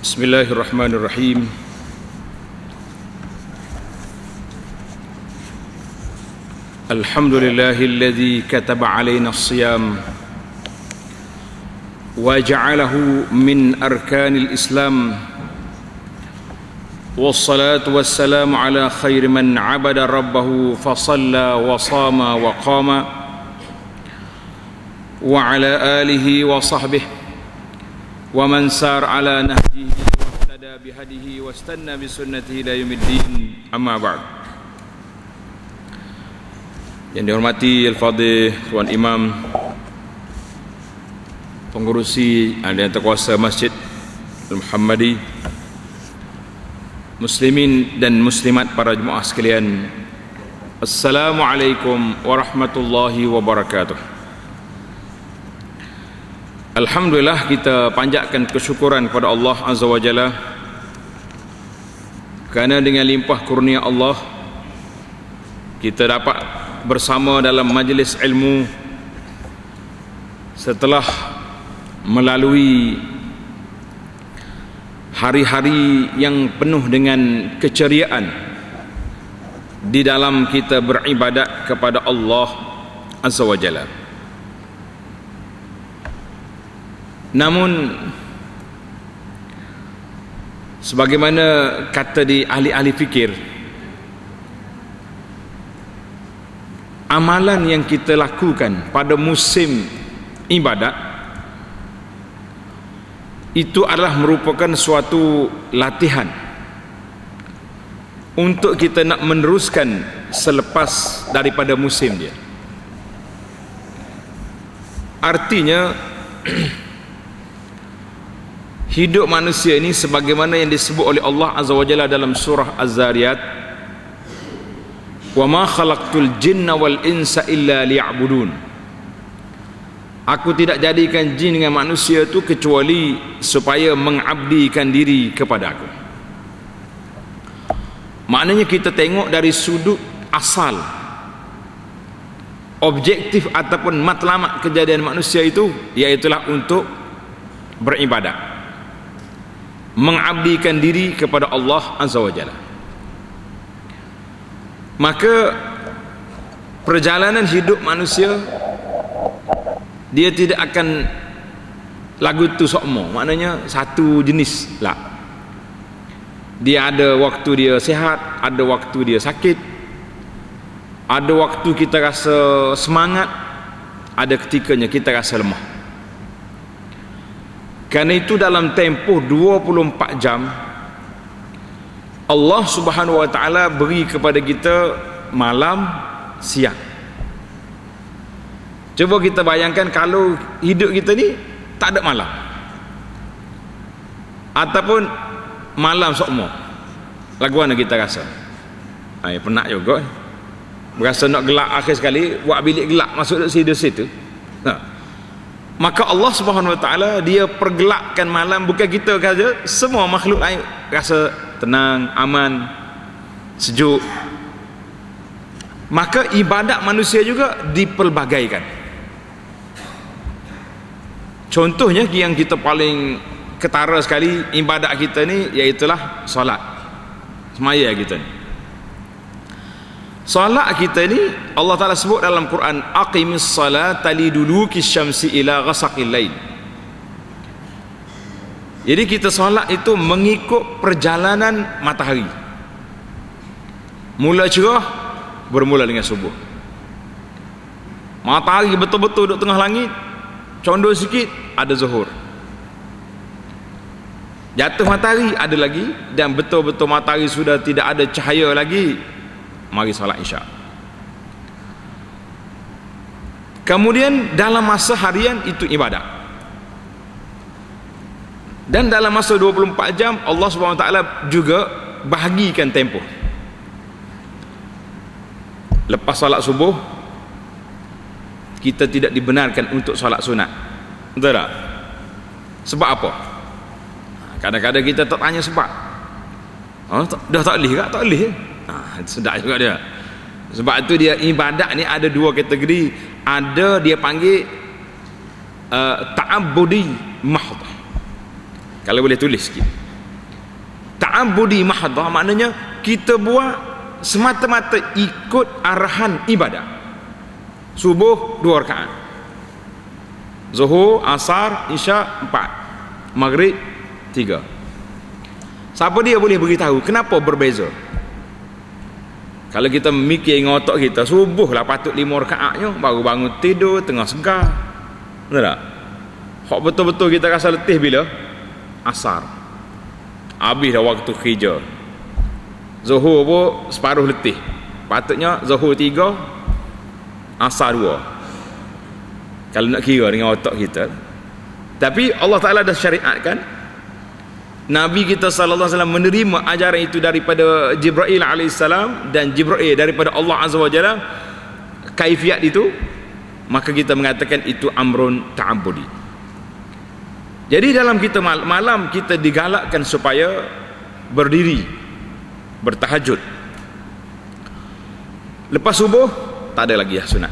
Bismillahirrahmanirrahim. Alhamdulillahilladzi kataba alaina as-siyam wa ja'alahu min arkanil Islam. Wassalatu wassalamu ala khairi man 'abada rabbahu fa shalla wa shama wa qama wa ala alihi wa sahbihi wa man sar ala nahjihi wa ihtada bihadihi wa istanna bi sunnatihi ila yaumiddin, amma ba'd. Yang dihormati Al-Fadhil Tuan Imam, pengurusi dan terkuasa Masjid Al-Muhammadi, muslimin dan muslimat para jemaah sekalian, Assalamualaikum warahmatullahi wabarakatuh. Alhamdulillah, kita panjatkan kesyukuran kepada Allah Azza wa Jalla kerana dengan limpah kurnia Allah kita dapat bersama dalam majlis ilmu setelah melalui hari-hari yang penuh dengan keceriaan di dalam kita beribadat kepada Allah Azza wa Jalla. Namun sebagaimana kata di ahli-ahli fikir, amalan yang kita lakukan pada musim ibadat itu adalah merupakan suatu latihan untuk kita nak meneruskan selepas daripada musim dia. Artinya hidup manusia ini sebagaimana yang disebut oleh Allah Azza wa Jalla dalam surah Az-Zariyat, wa ma khalaqtul jinna wal insa illa liya'budun. Aku tidak jadikan jin dengan manusia itu kecuali supaya mengabdikan diri kepada aku. Maknanya kita tengok dari sudut asal, objektif ataupun matlamat kejadian manusia itu, iaitulah untuk beribadat, mengabdikan diri kepada Allah Azza wa Jalla. Maka perjalanan hidup manusia dia tidak akan lagu tu sokmo, maknanya satu jenis lah. Dia ada waktu dia sihat, ada waktu dia sakit, ada waktu kita rasa semangat, ada ketikanya kita rasa lemah. Kerana itu dalam tempoh 24 jam Allah Subhanahu wa taala beri kepada kita malam, siang. Cuba kita bayangkan kalau hidup kita ni tak ada malam ataupun malam sokmo, lagu mana kita rasa? Penat juga, berasa nak gelap akhir sekali, buat bilik gelap masuk situ. Maka Allah Subhanahu wa taala dia pergelapkan malam, bukan kita saja, semua makhluk lain rasa tenang, aman, sejuk. Maka ibadat manusia juga dipelbagaikan. Contohnya yang kita paling ketara sekali ibadat kita ni, iaitulah solat, semaya kita ni. Salat kita ni Allah Ta'ala sebut dalam Quran, aqimis salata liduluki syamsi ila ghasaqil lail. Jadi kita solat itu mengikut perjalanan matahari. Mula cerah bermula dengan subuh. Matahari betul-betul duduk tengah langit, condor sikit ada zuhur. Jatuh matahari ada lagi, dan betul-betul matahari sudah tidak ada cahaya lagi, mari salat isyak. Kemudian dalam masa harian itu ibadat, dan dalam masa 24 jam Allah Subhanahu wa taala juga bahagikan tempoh. Lepas salat subuh kita tidak dibenarkan untuk salat sunat. Betul tak? Sebab apa? Kadang-kadang kita tak tanya sebab. Dah tak boleh ke? Tak boleh. Sedap juga dia. Sebab itu dia ibadat ni ada dua kategori. Ada dia panggil ta'abbudi mahdh. Kalau boleh tulis sikit, ta'abbudi mahdhah, maknanya kita buat semata-mata ikut arahan ibadah. Subuh 2 rakaat, Zuhur, Asar, Isya 4, Maghrib 3. Siapa dia boleh beritahu kenapa berbeza? Kalau kita mikir dengan otak kita, subuh lah patut 5 rakaatnya, baru bangun tidur tengah segar. Betul tak? Hak betul-betul kita rasa letih bila? Asar. Habis dah waktu kerja. Zuhur pun separuh letih. Patutnya Zuhur 3, Asar 2. Kalau nak kira dengan otak kita. Tapi Allah Ta'ala dah syariatkan, Nabi kita sallallahu alaihi wasallam menerima ajaran itu daripada Jibril alaihissalam, dan Jibril daripada Allah azza wa jalla, kaifiat itu, maka kita mengatakan itu amrun ta'abbudi. Jadi dalam kita malam kita digalakkan supaya berdiri bertahajud. Lepas subuh tak ada lagi sunat.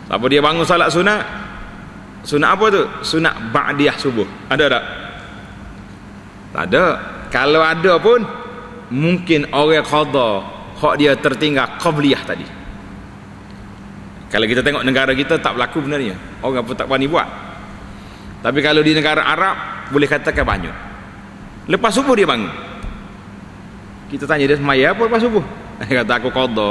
Siapa dia bangun salat sunat, sunat apa tu? Sunat ba'diyah subuh. Ada tak? Tak ada. Kalau ada pun mungkin orang qada, hak dia tertinggal qabliyah tadi. Kalau kita tengok negara kita tak berlaku benarnya, orang pun tak berani buat. Tapi kalau di negara Arab boleh katakan banyak. Lepas subuh dia bangun, kita tanya dia semaya apa lepas subuh? Dia kata aku qada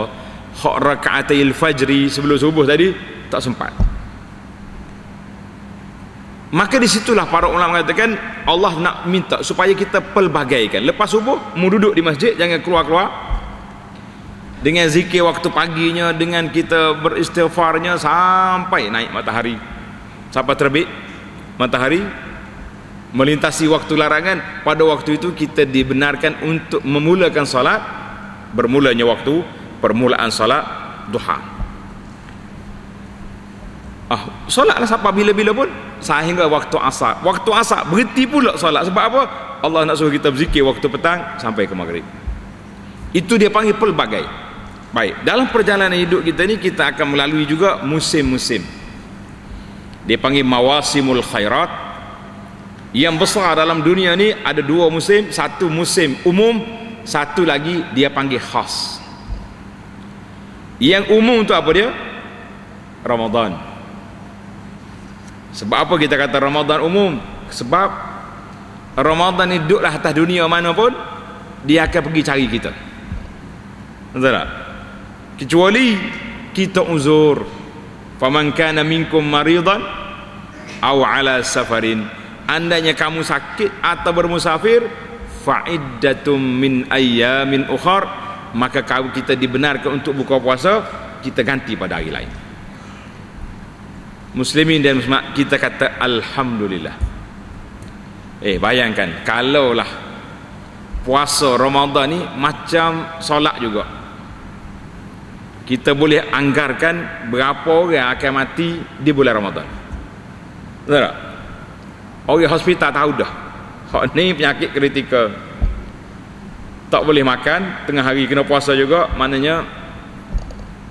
hak rakaatil fajri sebelum subuh tadi tak sempat. Maka disitulah para ulama mengatakan Allah nak minta supaya kita pelbagaikan. Lepas subuh mu duduk di masjid, jangan keluar-keluar, dengan zikir waktu paginya, dengan kita beristighfarnya sampai naik matahari, sampai terbit matahari, melintasi waktu larangan. Pada waktu itu kita dibenarkan untuk memulakan salat, bermulanya waktu permulaan salat duha. Solatlah sampai bila-bila pun sehingga waktu asar. Waktu asar berhenti pula solat. Sebab apa? Allah nak suruh kita berzikir waktu petang sampai ke maghrib. Itu dia panggil pelbagai. Baik, dalam perjalanan hidup kita ni kita akan melalui juga musim-musim. Dia panggil mawasimul khairat. Yang besar dalam dunia ni ada 2 musim. Satu musim umum, satu lagi dia panggil khas. Yang umum tu apa dia? Ramadan. Sebab apa kita kata Ramadan umum? Sebab Ramadan ni duduklah atas dunia mana pun, dia akan pergi cari kita. Betul tak? Kecuali kita uzur. Faman kana minkum maridan aw ala safarin. Andainya kamu sakit atau bermusafir, fa'iddatum min ayyamin ukhar, maka kita dibenarkan untuk buka puasa, kita ganti pada hari lain. Muslimin dan muslimat, kita kata alhamdulillah. Bayangkan kalaulah puasa Ramadan ni macam solat juga, kita boleh anggarkan berapa orang akan mati di bulan Ramadan. Betul tak? Orang hospital tahu dah hak ni penyakit kritikal, tak boleh makan, tengah hari kena puasa juga, maknanya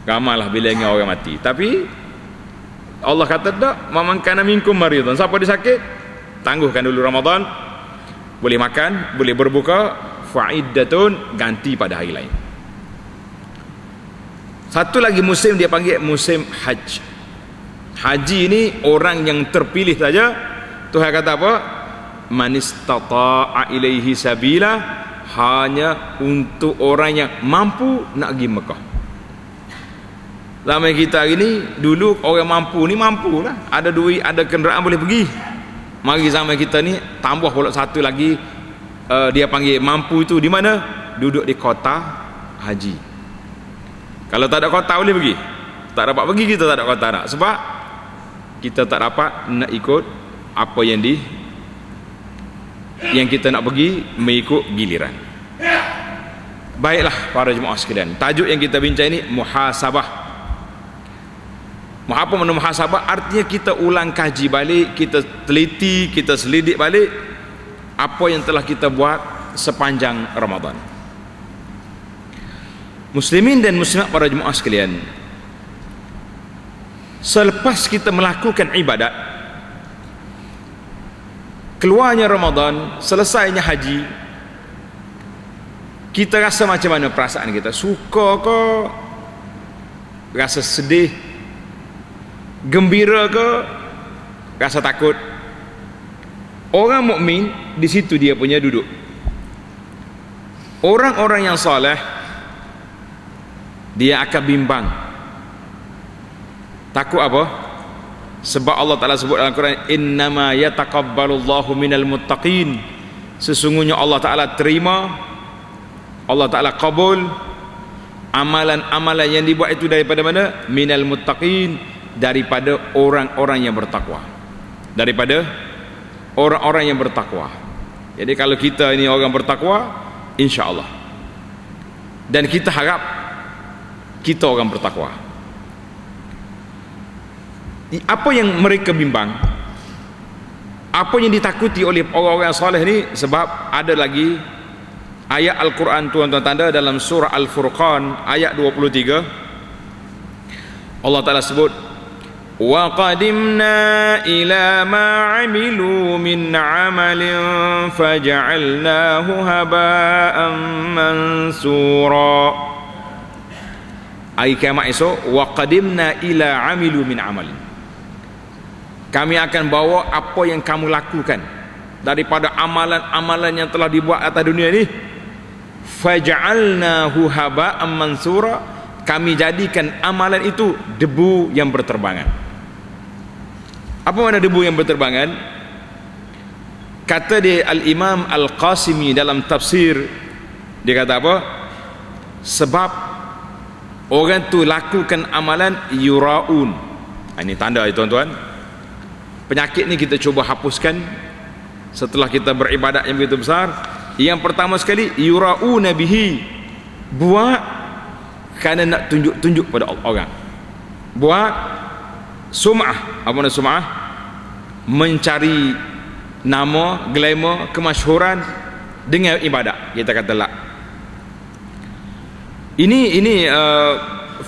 ramailah bilangnya orang mati. Tapi Allah kata tak, man kana minkum maridan, siapa dia sakit tangguhkan dulu Ramadan, boleh makan, boleh berbuka, fa'iddatun, ganti pada hari lain. Satu lagi musim dia panggil musim haji. Haji ni orang yang terpilih saja. Tuhan kata apa? Man istata'a ilaihi sabila, hanya untuk orang yang mampu nak pergi Mekah. Zaman kita hari ni, dulu orang mampu ni mampu lah, ada duit, ada kenderaan, boleh pergi. Mari zaman kita ni tambah pula satu lagi, dia panggil mampu itu di mana? Duduk di kota haji. Kalau tak ada kota boleh pergi, tak dapat pergi, kita tak ada kota nak. Sebab kita tak dapat nak ikut apa yang kita nak pergi, mengikut giliran. Baiklah para jemaah sekalian, tajuk yang kita bincang ini muhasabah. Apa makna muhasabah? Artinya kita ulang kaji balik, kita teliti, kita selidik balik apa yang telah kita buat sepanjang Ramadan. Muslimin dan muslimat para jemaah sekalian, selepas kita melakukan ibadat, keluarnya Ramadan, selesainya haji, Kita rasa macam mana perasaan kita? Suka ke? Rasa sedih? Gembira ke? Rasa takut? Orang mukmin di situ dia punya duduk. Orang-orang yang soleh dia akan bimbang. Takut apa? Sebab Allah Ta'ala sebut dalam Quran, innama yataqabbalullahu minal muttaqin. Sesungguhnya Allah Ta'ala terima, Allah Ta'ala kabul amalan-amalan yang dibuat itu daripada mana? Minal muttaqin, daripada orang-orang yang bertakwa. Daripada orang-orang yang bertakwa. Jadi kalau kita ini orang bertakwa, insya-Allah. Dan kita harap kita orang bertakwa. Apa yang mereka bimbang? Apa yang ditakuti oleh orang-orang soleh ni? Sebab ada lagi ayat Al-Quran tuan-tuan tanda dalam surah Al-Furqan ayat 23. Allah Ta'ala sebut, wa qadimna ila ma amilu min amalin faja'alnahu haba'an mansura. Hari kiamat esok, wa qadimna ila amilu min amalin, kami akan bawa apa yang kamu lakukan daripada amalan-amalan yang telah dibuat atas dunia ini, faja'alnahu haba'an mansura, kami jadikan amalan itu debu yang berterbangan. Apa makna debu yang berterbangan? Kata dia Al-Imam Al-Qasimi dalam tafsir, dia kata apa? Sebab orang tu lakukan amalan yura'un. Ini tanda ya tuan-tuan. Penyakit ni kita cuba hapuskan setelah kita beribadat yang begitu besar. Yang pertama sekali, yura'una bihi, buat kerana nak tunjuk-tunjuk pada orang. Buat sum'ah. Apa makna sum'ah? Mencari nama, glamour, kemasyhuran dengan ibadat. Kita kata la. Ini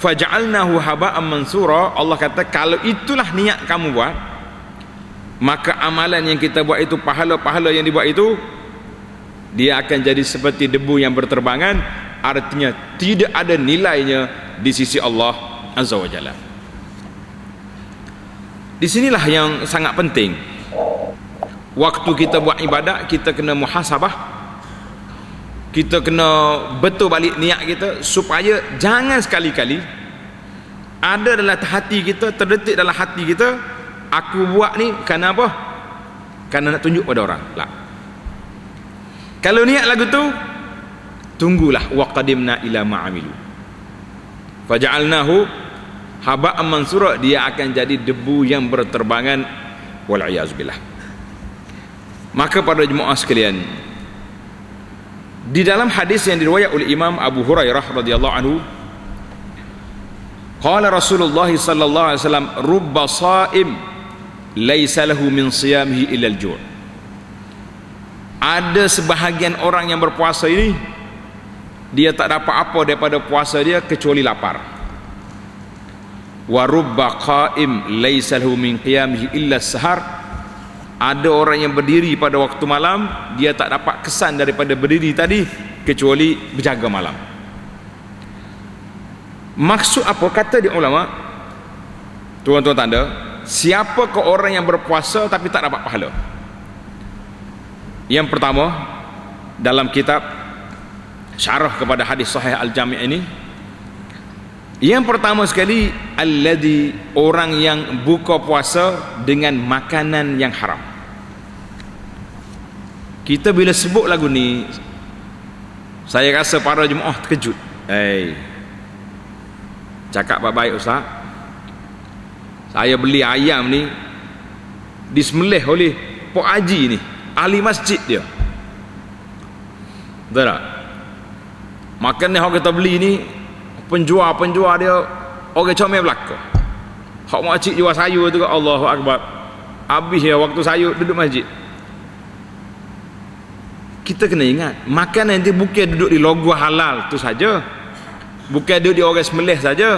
faja'alnahu haba'an mansura. Allah kata kalau itulah niat kamu buat, maka amalan yang kita buat itu, pahala-pahala yang dibuat itu, dia akan jadi seperti debu yang berterbangan. Artinya tidak ada nilainya di sisi Allah Azza wa Jalla. Di sinilah yang sangat penting. Waktu kita buat ibadat, kita kena muhasabah. Kita kena betul balik niat kita, supaya jangan sekali-kali ada dalam hati kita, terdetik dalam hati kita, aku buat ni kerana apa? Kerana nak tunjuk pada orang. Lah. Kalau niat lagu tu, tunggulah wa qadimna ila ma'amilu faja'alnahu haba'an mansura, dia akan jadi debu yang berterbangan, wal iazubillah. Maka para jemaah sekalian, di dalam hadis yang diriwayat oleh Imam Abu Hurairah radhiyallahu anhu, qala Rasulullah sallallahu alaihi wasallam, rubba sha'im laisa lahu min siyamihi illa al-ju'. Ada sebahagian orang yang berpuasa ini, dia tak dapat apa daripada puasa dia kecuali lapar. Wa rubba qa'im laisa lahu min qiyamihi illa as-sahar. Ada orang yang berdiri pada waktu malam, dia tak dapat kesan daripada berdiri tadi kecuali berjaga malam. Maksud apa? Kata di ulama, tuan-tuan tanda, siapakah orang yang berpuasa tapi tak dapat pahala? Yang pertama, dalam kitab syarah kepada hadis sahih Al-Jami' ini, yang pertama sekali, alladhi, orang yang buka puasa dengan makanan yang haram. Kita bila sebut lagu ni, saya rasa para jemaah terkejut. Cakap baik-baik Ustaz, saya beli ayam ni disembelih oleh Pok Haji ni, ahli masjid dia. Betul tak? Makan ni orang kita beli ni, penjual dia orang comel belaka. Hak makcik jual sayur tu, Allahu Akbar, habis ya waktu sayur duduk masjid. Kita kena ingat, makanan dia bukan duduk di logo halal tu saja, bukan duduk di orang sembelih saja,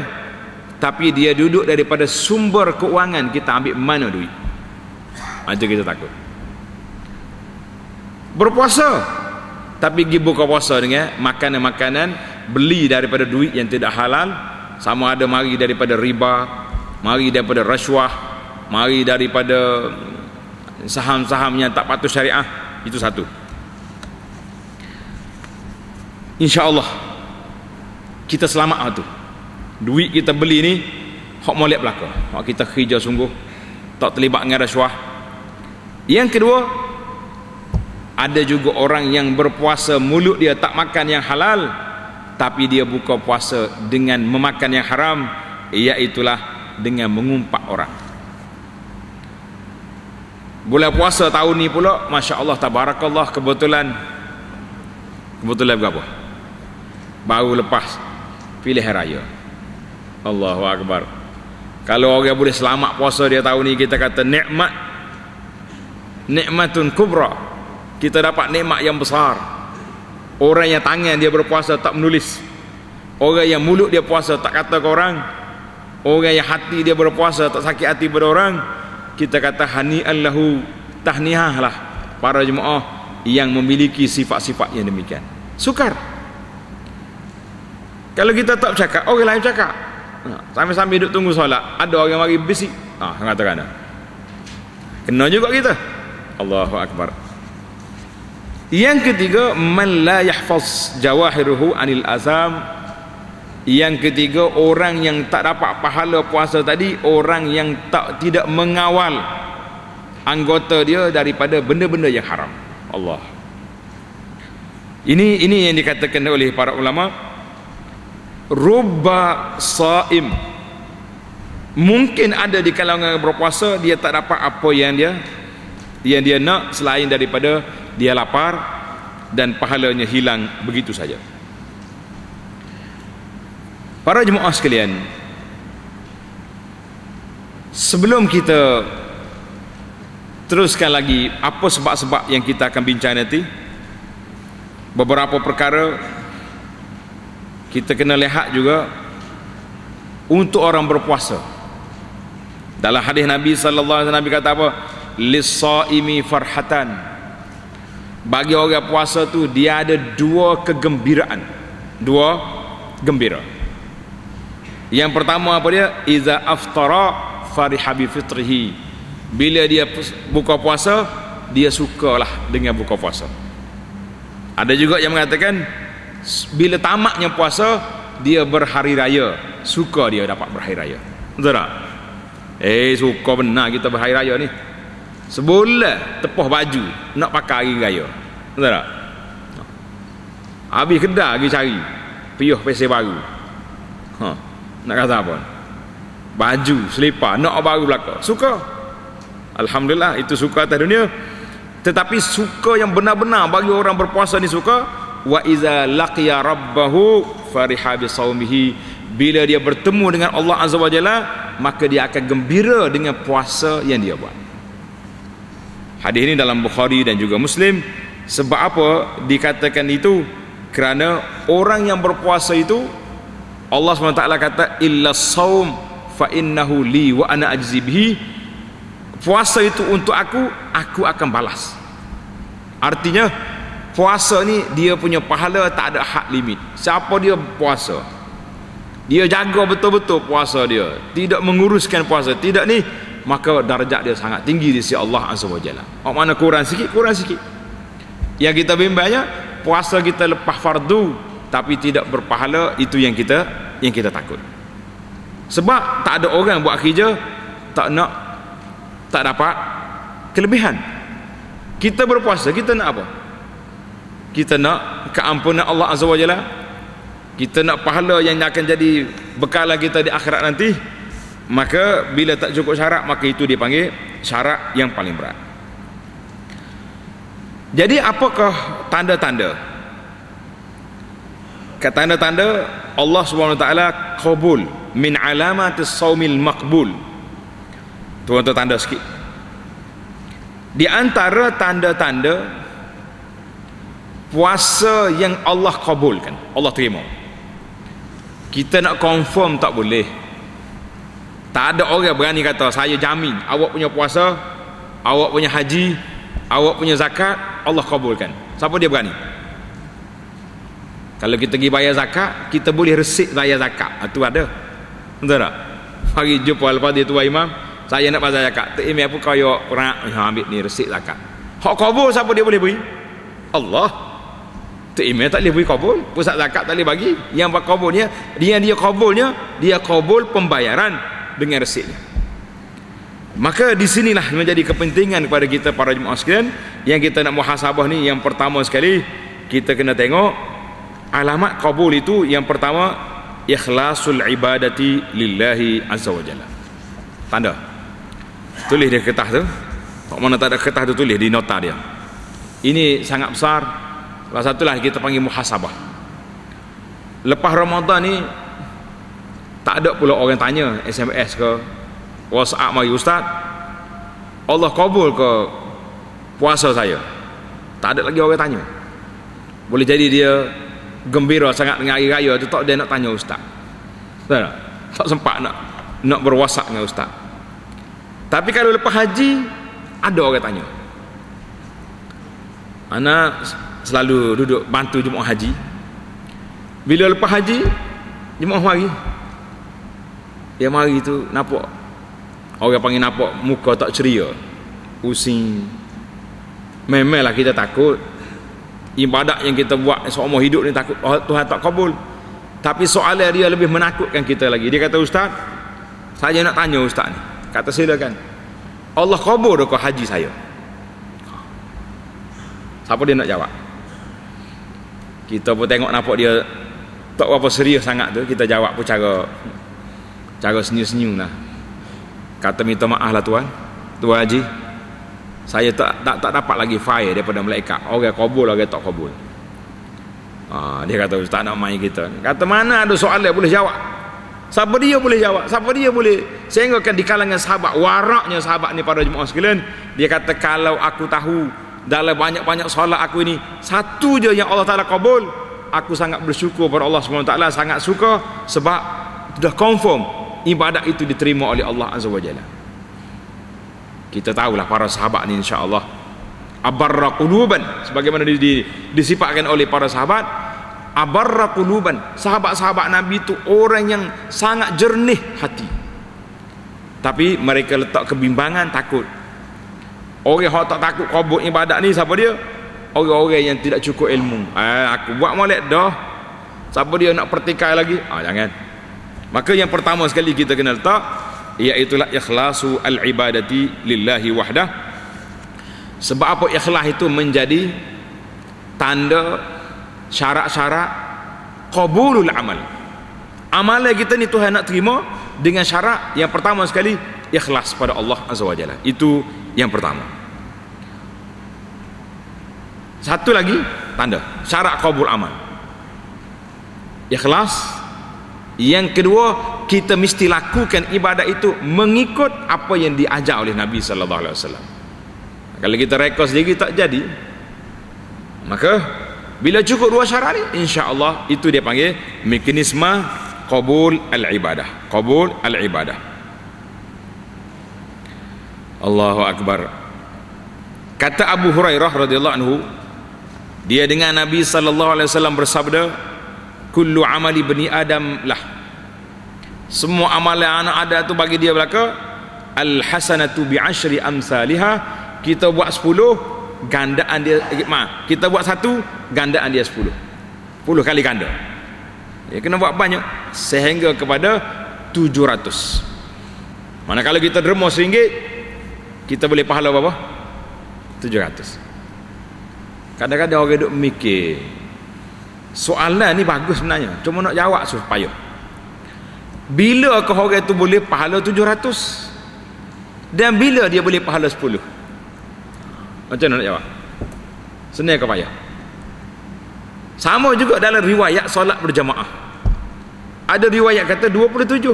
tapi dia duduk daripada sumber keuangan kita ambil mana duit. Itu kita takut. Berpuasa tapi pergi buka puasa dengan makanan-makanan beli daripada duit yang tidak halal, sama ada mari daripada riba, mari daripada rasuah, mari daripada saham-saham yang tak patut syariah, itu satu. InsyaAllah kita selamat tu. Duit kita beli ni hak molek belaka, hak kita kerja sungguh, tak terlibat dengan rasuah. Yang kedua, ada juga orang yang berpuasa mulut dia tak makan yang halal, tapi dia buka puasa dengan memakan yang haram, iaitulah dengan mengumpat orang. Bulan puasa tahun ni pula, Masya Allah, tabarakallah, kebetulan berapa? Baru lepas pilihan raya. Allahu Akbar. Kalau orang boleh selamat puasa dia tahun ni, kita kata nikmatun kubra. Kita dapat nikmat yang besar. Orang yang tangan dia berpuasa tak menulis, orang yang mulut dia puasa tak kata ke orang, orang yang hati dia berpuasa tak sakit hati pada orang, kita kata hani'an lahu, tahniah lah para jemaah yang memiliki sifat-sifat yang demikian. Sukar. Kalau kita tak bercakap, orang lain bercakap. Sambil-sambil duduk tunggu solat, ada orang mari bisik, katakan kena juga kita. Allahu Akbar. Yang ketiga, man la yahfaz jawahiruhu anil azam. Yang ketiga, orang yang tak dapat pahala puasa tadi, orang yang tidak mengawal anggota dia daripada benda-benda yang haram. Allah. Ini yang dikatakan oleh para ulama, rubba saim. Mungkin ada di kalangan berpuasa dia tak dapat apa yang dia nak selain daripada dia lapar dan pahalanya hilang begitu saja. Para jemaah sekalian, sebelum kita teruskan lagi apa sebab-sebab yang kita akan bincang nanti, beberapa perkara kita kena lihat juga untuk orang berpuasa. Dalam hadis Nabi sallallahu alaihi wasallam, Nabi kata apa? Lis-saimi farhatan. Bagi orang puasa tu dia ada dua kegembiraan, dua gembira. Yang pertama apa dia? Iza aftara fariha bi fitrihi. Bila dia buka puasa, dia sukalah dengan buka puasa. Ada juga yang mengatakan bila tamatnya puasa, dia berhari raya, suka dia dapat berhari raya. Betul tak? Suka benar kita berhari raya ni. Sebulan tepuh baju nak pakai hari raya. Betul tak? Habis kedai pergi cari piuh pesel baru. Nak kata apa? Baju, selipar, nak baru belaka. Suka. Alhamdulillah, itu suka atas dunia. Tetapi suka yang benar-benar bagi orang berpuasa ni suka, wa iza laqiya rabbahu fariha bi saumihi. Bila dia bertemu dengan Allah Azza wa Jalla, maka dia akan gembira dengan puasa yang dia buat. Hadis ini dalam Bukhari dan juga Muslim. Sebab apa dikatakan itu? Kerana orang yang berpuasa itu, Allah SWT kata illa saum fa innahu li wa ana ajzi bihi. Puasa itu untuk aku akan balas. Artinya puasa ni dia punya pahala tak ada had limit. Siapa dia puasa, dia jaga betul-betul puasa dia, tidak menguruskan puasa, tidak ni, maka darjat dia sangat tinggi di sisi Allah Azza wa Jalla. Mana kurang sikit. Yang kita bimbangnya puasa kita lepas fardu tapi tidak berpahala, itu yang kita takut. Sebab tak ada orang buat kerja tak dapat kelebihan. Kita berpuasa, kita nak apa? Kita nak keampunan Allah Azza wa Jalla, kita nak pahala yang akan jadi bekalan kita di akhirat nanti. Maka bila tak cukup syarat, maka itu dipanggil syarat yang paling berat. Jadi apakah tanda-tanda? Tanda-tanda Allah SWT qabul min alamatis saumil maqbul. Tuan-tuan tanda sikit. Di antara tanda-tanda puasa yang Allah kabulkan, Allah terima. Kita nak confirm tak boleh. Tak ada orang berani kata saya jamin awak punya puasa, awak punya haji, awak punya zakat Allah kabulkan. Siapa dia berani? Kalau kita pergi bayar zakat, kita boleh resik bayar zakat. Itu ada. Betul tak? Hari jumpa lepas dia tua imam, saya nak bayar zakat. Tak imam apa kaya orang ambil ni resik zakat. Hak kabul siapa dia boleh beri? Allah. Tak imam tak boleh beri kabul. Pusat zakat tak boleh bagi. Yang kabulnya, dia kabulnya, dia kabul pembayaran dengan resiknya. Maka di sinilah menjadi kepentingan kepada kita para jemaah sekalian yang kita nak muhasabah ni. Yang pertama sekali kita kena tengok alamat kabul itu. Yang pertama, ikhlasul ibadati lillahi azza wa jalla. Tanda tulis dia kertas tu. Kalau mana tak ada kertas tu, tulis di nota dia. Ini sangat besar. Salah satulah kita panggil muhasabah. Lepas Ramadan ni tak ada pula orang tanya SMS ke WhatsApp, mari ustaz, Allah kabul ke puasa saya? Tak ada lagi orang tanya. Boleh jadi dia gembira sangat dengan hari raya tu, tak dia nak tanya ustaz. Tak, tak sempat nak berwhatsapp dengan ustaz. Tapi kalau lepas haji ada orang tanya. Ana selalu duduk bantu jemaah haji. Bila lepas haji jemaah mari, dia mari tu nampak, orang panggil nampak muka tak ceria, pusing. Memanglah kita takut ibadat yang kita buat seumur hidup ni, takut Tuhan tak kabul. Tapi soalan dia lebih menakutkan kita lagi. Dia kata, ustaz, saya nak tanya ustaz ni. Kata, silakan. Allah kabul ke haji saya? Siapa dia nak jawab? Kita pun tengok nampak dia tak berapa serius sangat tu, kita jawab pun cara senyum-senyum lah. Kata, minta maaf lah tuan haji, saya tak dapat lagi file daripada malaikat, orang kabul orang tak kabul. Dia kata, ustaz nak main kita. Kata, mana ada soalan boleh jawab? Siapa dia boleh jawab? Siapa dia boleh? Sehingga kan di kalangan sahabat, waraknya sahabat ni para jemaah sekalian, dia kata, kalau aku tahu dalam banyak-banyak solat aku ini satu je yang Allah Ta'ala kabul, aku sangat bersyukur pada Allah SWT, sangat suka, sebab sudah confirm ibadat itu diterima oleh Allah Azza wa Jalla. Kita tahulah para sahabat ni insya-Allah abarra quluban, sebagaimana disifatkan oleh para sahabat, abarra quluban. Sahabat-sahabat Nabi itu orang yang sangat jernih hati, tapi mereka letak kebimbangan, takut. Orang yang tak takut kabul ibadat ni siapa dia? Orang-orang yang tidak cukup ilmu. Aku buat molek dah, siapa dia nak pertikai lagi? Jangan. Maka yang pertama sekali kita kena letak, iaitulah ikhlasu al-ibadati lillahi wahdah. Sebab apa ikhlas itu menjadi tanda syarat-syarat qabulul amal. Amalan kita ni Tuhan nak terima dengan syarat yang pertama sekali, ikhlas pada Allah Azza wa Jalla. Itu yang pertama. Satu lagi tanda syarat qabul amal, ikhlas. Yang kedua, kita mesti lakukan ibadat itu mengikut apa yang diajar oleh Nabi sallallahu alaihi wasallam. Kalau kita rekod sendiri tak jadi. Maka bila cukup dua syarat ni, insya-Allah itu dia panggil mekanisme qabul al-ibadah. Qabul al-ibadah. Allahu akbar. Kata Abu Hurairah radhiyallahu anhu, dia dengan Nabi sallallahu alaihi wasallam bersabda, kullu amali bani adam lah, semua amalan anak ada tu bagi dia belaka, al hasanatu bi asyri amsalha. Kita buat 10, gandaan dia, kita buat 1, gandaan dia 10 kali ganda. Dia kena buat banyak sehingga kepada 700. Mana kalau kita derma RM1, kita boleh pahala berapa? 700. Kadang-kadang orang duk mikir, soalan ni bagus sebenarnya, cuma nak jawab supaya bila ke orang tu boleh pahala 700 dan bila dia boleh pahala 10? Macam mana nak jawab? Senang ke payah? Sama juga dalam riwayat solat berjamaah. Ada riwayat kata 27,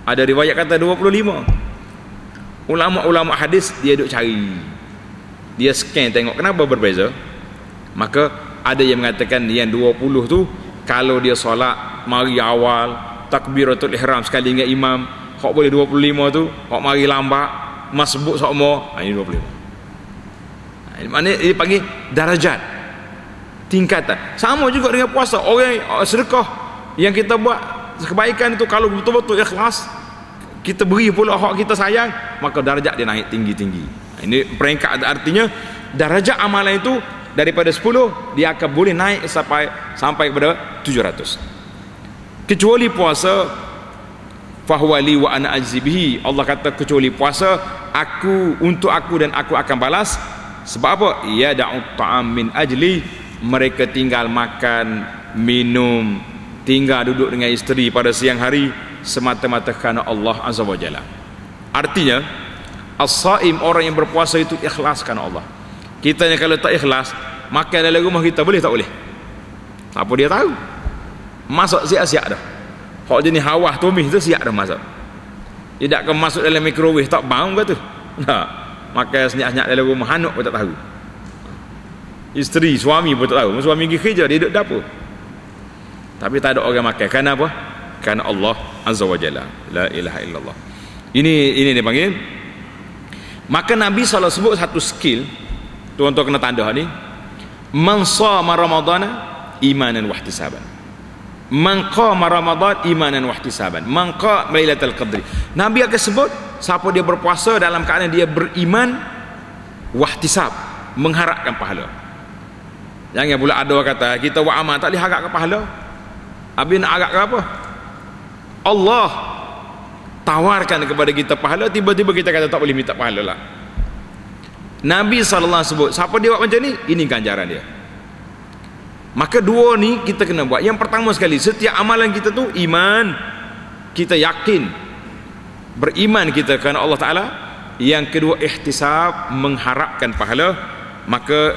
ada riwayat kata 25. Ulama-ulama hadis dia duk cari, dia scan tengok kenapa berbeza. Maka ada yang mengatakan yang 20 tu kalau dia solat mari awal takbiratul ihram sekali dengan imam, hak boleh 25 tu hak mari lambat masbuk semua, ini 25. Ini maknanya dia panggil darajat, tingkatan. Sama juga dengan puasa. Orang sedekah yang kita buat kebaikan itu, kalau betul-betul ikhlas, kita beri pula hak kita sayang, maka darjat dia naik tinggi-tinggi. Ini peringkat, artinya darjat amalan itu daripada 10 dia akan boleh naik sampai kepada 700. Kecuali puasa, fahwali wa ana ajzibihi. Allah kata kecuali puasa, untuk aku dan aku akan balas. Sebab apa? Ya da'u ta'am min ajli, mereka tinggal makan, minum, tinggal duduk dengan isteri pada siang hari semata-mata kerana Allah Azza wa Jalla. Artinya as-saim, orang yang berpuasa itu ikhlas kerana Allah. Kita yang kalau tak ikhlas, makan dalam rumah kita boleh tak boleh? Apa dia tahu? Masak siap-siap dah. Hak jenis hawah tumis tu siap dah masak. Tidak akan masuk dalam mikrowave tak bau ke tu. Tak. Makan senyap-senyap dalam rumah, anak pun tak tahu. Isteri, suami pun tak tahu. Suami pergi kerja, dia duduk dapur. Tapi tak ada orang makan. Kerana apa? Kerana Allah Azza wa Jalla. La ilaha illallah. Ini dia panggil. Maka Nabi SAW sebut satu skill. Tuan-tuan kena tanda ni. Man shama ramadana imanan wa ihtisaban. Man qama ramadan imanan wa ihtisaban. Man qama lailatul qadri. Nabi akan sebut siapa dia berpuasa dalam keadaan dia beriman wa ihtisab, mengharapkan pahala. Jangan pula ada orang kata kita buat amal tak boleh harapkan pahala. Habis nak harap ke apa? Allah tawarkan kepada kita pahala, tiba-tiba kita kata tak boleh minta pahala lah. Nabi SAW sebut siapa dia buat macam ni, ini ganjaran dia. Maka dua ni kita kena buat. Yang pertama sekali, setiap amalan kita tu iman, kita yakin, beriman kita kerana Allah Ta'ala. Yang kedua ihtisab, mengharapkan pahala. Maka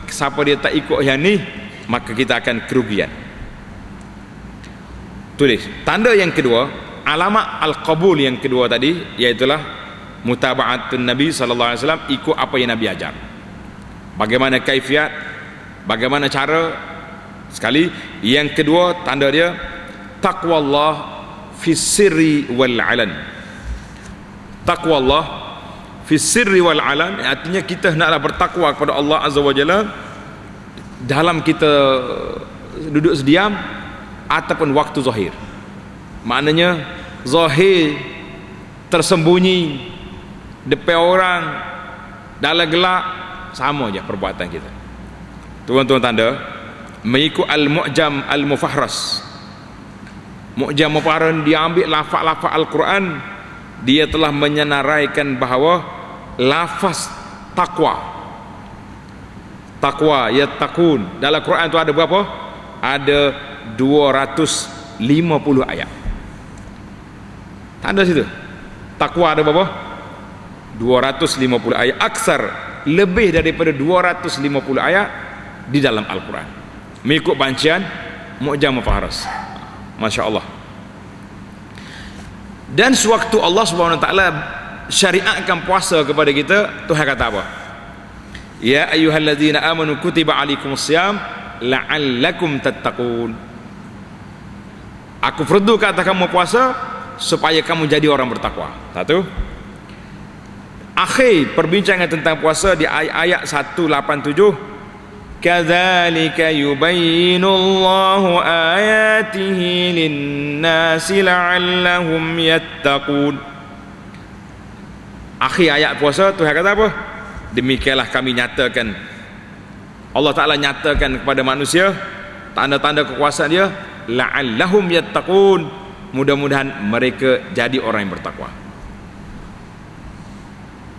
siapa dia tak ikut yang ni, maka kita akan kerugian. Tulis tanda yang kedua, alamat al-qabul yang kedua tadi, iaitulah mutaba'atun Nabi sallallahu alaihi wasallam, ikut apa yang Nabi ajar. Bagaimana kaifiat, bagaimana cara. Sekali, yang kedua tanda dia taqwallah fi sirri wal alan. Taqwallah fi sirri wal alan, artinya kita naklah bertakwa kepada Allah Azza wa Jalla dalam kita duduk sediam ataupun waktu zahir. Maknanya zahir tersembunyi depan orang, dalam gelap, sama je perbuatan kita. Tuan-tuan tanda mengikut al-mu'jam al-mufahras. Mu'jam mufahras, dia ambil lafaz-lafaz Al-Quran, dia telah menyenaraikan bahawa lafaz taqwa, yattaqun, dalam Quran tu ada berapa? Ada 250 ayat. Tanda situ takwa ada berapa? 250 ayat. Aksar, lebih daripada 250 ayat di dalam Al-Quran mengikut bancian Mu'jam Mufahras. Masya Allah. Dan sewaktu Allah Subhanahu Wa Taala syariatkan puasa kepada kita, Tuhan kata apa? Ya ayyuhalladzina amanu kutiba alaikumusiyam la'allakum tattaqun. Aku fardu ke atas kamu puasa supaya kamu jadi orang bertakwa. Satu. Akhir perbincangan tentang puasa di ayat 187. Kadzalika yubayyinullahu ayatihi lin-nasi la'allahum yattaqun. Akhir ayat puasa Tuhan kata apa? Demikianlah kami nyatakan, Allah Ta'ala nyatakan kepada manusia tanda-tanda kekuasaan dia, la'allahum yattaqun, mudah-mudahan mereka jadi orang yang bertakwa.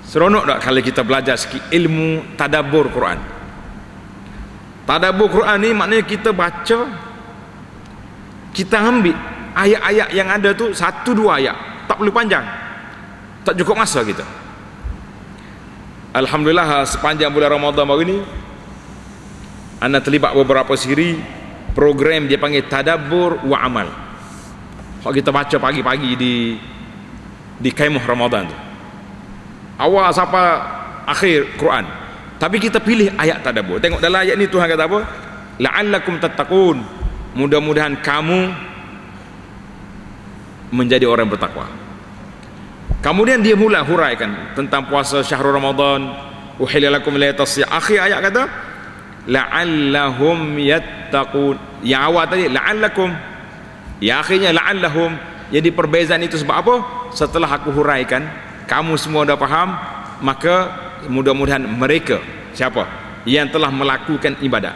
Seronok tak kalau kita belajar sikit ilmu tadabbur Quran. Tadabbur Quran ni maknanya kita baca, kita ambil ayat-ayat yang ada tu, 1-2 ayat, tak perlu panjang, tak cukup masa kita. Alhamdulillah sepanjang bulan Ramadan baru ni ana terlibat beberapa siri program dia panggil tadabbur wa amal. Hak kita baca pagi-pagi di kemah Ramadan tu. Awal sampai akhir Quran. Tapi kita pilih ayat tadabbur. Tengok dalam ayat ni Tuhan kata apa? La'allakum tattaqun. Mudah-mudahan kamu menjadi orang bertakwa. Kemudian dia mula huraikan tentang puasa syahrul Ramadan, uhilla lakum lailatas siyam. Akhir ayat kata la'allahum yattaqun. Yang awal tadi la'allakum, yang akhirnya la'allahum. Jadi perbezaan itu sebab apa? Setelah aku huraikan, kamu semua dah faham, maka mudah-mudahan mereka, siapa? Yang telah melakukan ibadat,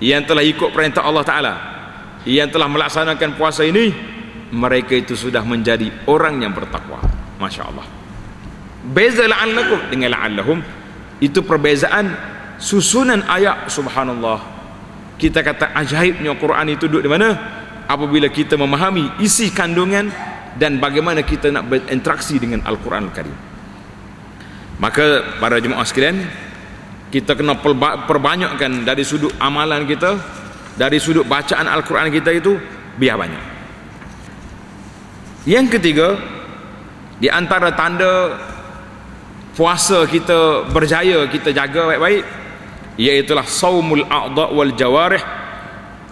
yang telah ikut perintah Allah Ta'ala, yang telah melaksanakan puasa ini, mereka itu sudah menjadi orang yang bertakwa. Masya Allah. Beza la'allakum dengan la'allahum, itu perbezaan susunan ayat. Subhanallah, kita kata ajaibnya Quran itu duduk di mana? Apabila kita memahami isi kandungan dan bagaimana kita nak berinteraksi dengan Al-Quran Al-Karim. Maka para jemaah sekalian, kita kena perbanyakkan dari sudut amalan kita, dari sudut bacaan Al-Quran kita itu biar banyak. Yang ketiga, di antara tanda puasa kita berjaya, kita jaga baik-baik, iaitulah saumul a'dha wal jawarih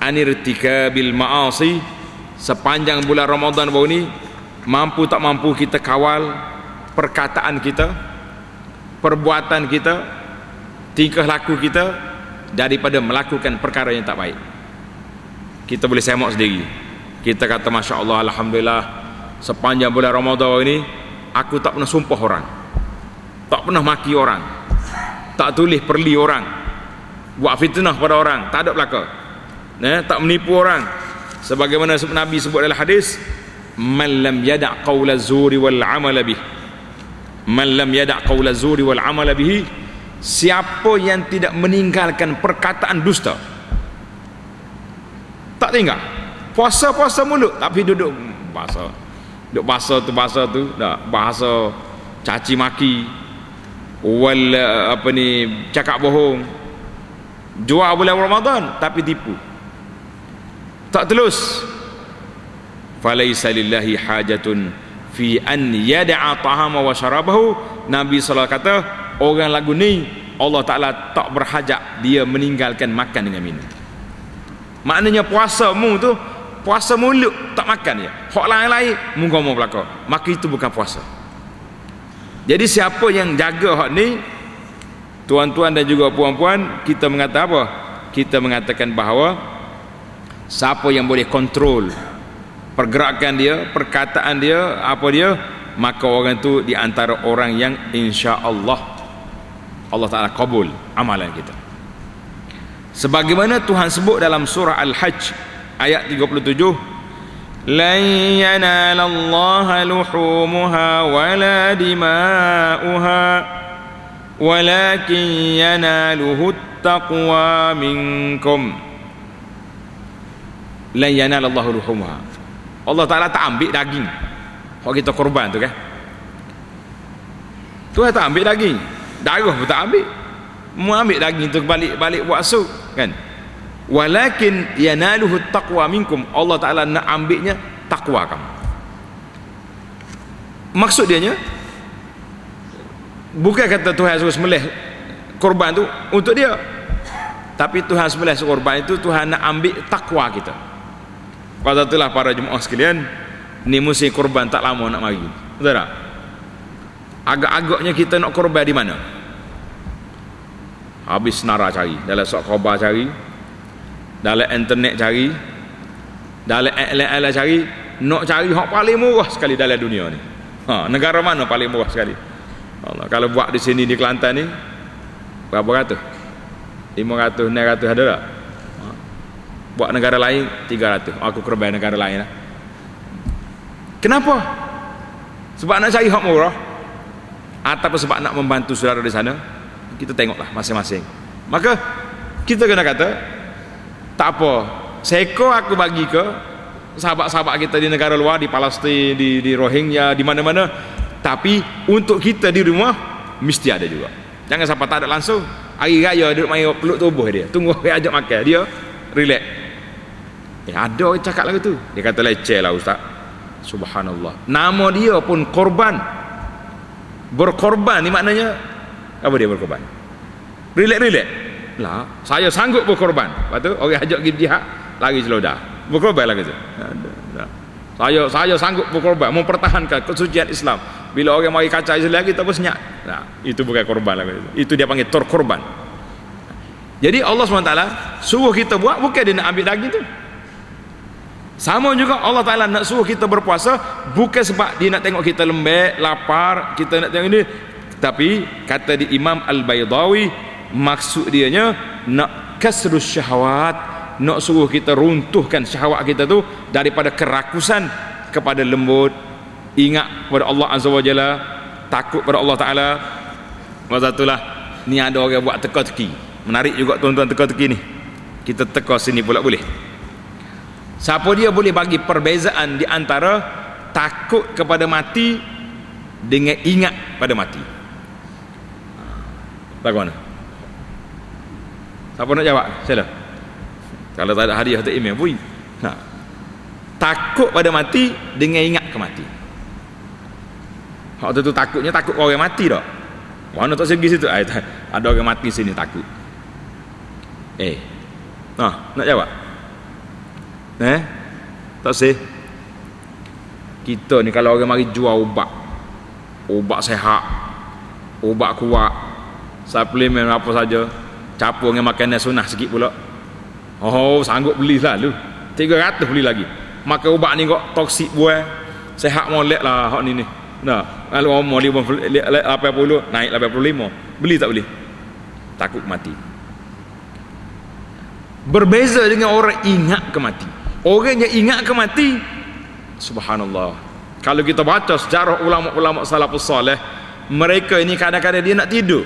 anirtikabil ma'asi. Sepanjang bulan Ramadan baru ni, mampu tak mampu kita kawal perkataan kita, perbuatan kita, tingkah laku kita daripada melakukan perkara yang tak baik. Kita boleh semak sendiri. Kita kata Masya Allah, Alhamdulillah, sepanjang bulan Ramadan ini aku tak pernah sumpah orang, tak pernah maki orang, tak tulis perli orang, buat fitnah pada orang, tak ada belaka, tak menipu orang. Sebagaimana Nabi sebut dalam hadis, man lam yada' qawla zuri wal amala bih, man lam yada' qawla zuri wal amala bihi, siapa yang tidak meninggalkan perkataan dusta, tak tinggal puasa mulut tapi duduk bahasa tu dah bahasa caci maki, cakap bohong, jual bulan Ramadan tapi tipu, tak telus. Falaisa lillahi hajatun fi an yada'a ta'ama wa syarabahu. Nabi sallallahu kata, orang lagu ni Allah Ta'ala tak berhajat dia meninggalkan makan dengan minum. Maknanya puasamu tu, puasa mulut tak makan je, hak lain-lain mungkin belaka, maka itu bukan puasa. Jadi siapa yang jaga hak ni, tuan-tuan dan juga puan-puan, kita mengatakan apa? Kita mengatakan bahawa siapa yang boleh kontrol pergerakan dia, perkataan dia, apa dia, maka orang tu di antara orang yang insya-Allah Allah Ta'ala kabul amalan kita. Sebagaimana Tuhan sebut dalam surah Al-Hajj ayat 37, lan yanalallaha luhumuha wala dima'uha walakin yanaluhu taqwa minkum. Lan yanalallahu luhumuha, Allah Ta'ala tak ambil daging kalau kita korban tu kan, Tuhan tak ambil daging, darah pun tak ambil, mau ambil daging tu balik buat sup kan. Walakin yanaluhu taqwa minkum, Allah Ta'ala nak ambilnya takwa kamu. Maksud dia nya bukan kata Tuhan suruh sembelih korban tu untuk dia, tapi Tuhan sembelih korban itu Tuhan nak ambil takwa kita. Pada itulah para jemaah sekalian, ni musim korban tak lama nak mari, betul tak? Agak-agaknya kita nak korban di mana? Habis nara cari, dalam surat khabar cari, dalam internet cari, dalam ala cari, nak cari hak paling murah sekali dalam dunia ni. Negara mana paling murah sekali? Allah, kalau buat di sini di Kelantan ni berapa ratus? 500, 600 ada tak? Buat negara lain 300. Aku korban negara lain lah. Kenapa? Sebab nak cari hak murah ataupun sebab nak membantu saudara di sana? Kita tengoklah masing-masing. Maka kita kena kata, tak apa, seko aku bagi ke sahabat-sahabat kita di negara luar, di Palestin, di Rohingya, di mana-mana. Tapi untuk kita di rumah mesti ada juga. Jangan sampai tak ada langsung. Hari raya duduk main peluk tubuh dia, tunggu dia ajak makan, dia relax. Ada orang cakap lagu tu, dia kata leceh lah ustaz. Subhanallah, nama dia pun korban. Berkorban ni maknanya apa? Dia berkorban relax lah, saya sanggup berkorban. Lepas tu orang ajak pergi jihad, lari celodah, berkorban lah kata. Saya sanggup berkorban mempertahankan kesucian Islam. Bila orang mari kacau Islam, kita pun senyap. Itu bukan korban lah kata. Itu dia panggil tor korban. Jadi Allah SWT suruh kita buat, bukan dia nak ambil daging tu. Sama juga Allah Ta'ala nak suruh kita berpuasa, bukan sebab dia nak tengok kita lembek, lapar, kita nak tengok ini. Tapi kata di Imam Al-Baydawi, maksud dianya nak kasrus syahwat, nak suruh kita runtuhkan syahwat kita tu daripada kerakusan kepada lembut, ingat kepada Allah Azza wa Jalla, takut pada Allah Ta'ala. Masa itulah ni ada orang buat teka-teki, menarik juga tuan-tuan teka-teki ni. Kita teka sini pula boleh. Siapa dia boleh bagi perbezaan di antara takut kepada mati dengan ingat pada mati? Bagaimana? Siapa nak jawab? Sila. Kalau tak ada hadiah atau email pun. Nah. Takut pada mati dengan ingat ke mati. Waktu tu takutnya takut orang mati tak? Mana tak segi situ? Ada orang mati sini takut. Nak jawab? Tak sih. Kita ni kalau orang mari jual ubat sehat, ubat kuat, suplemen apa saja, campur dengan makanan sunnah sikit pula, sanggup beli selalu 300 beli lagi. Makan ubat ni kok toksik buah, sehat molek lah hak ni. Nah, kalau umur 80 naik 85, beli tak beli? Takut mati. Berbeza dengan orang ingat ke mati. Orang yang ingat ke mati, subhanallah, kalau kita baca sejarah ulama-ulama salafus salih, mereka ini kadang-kadang dia nak tidur,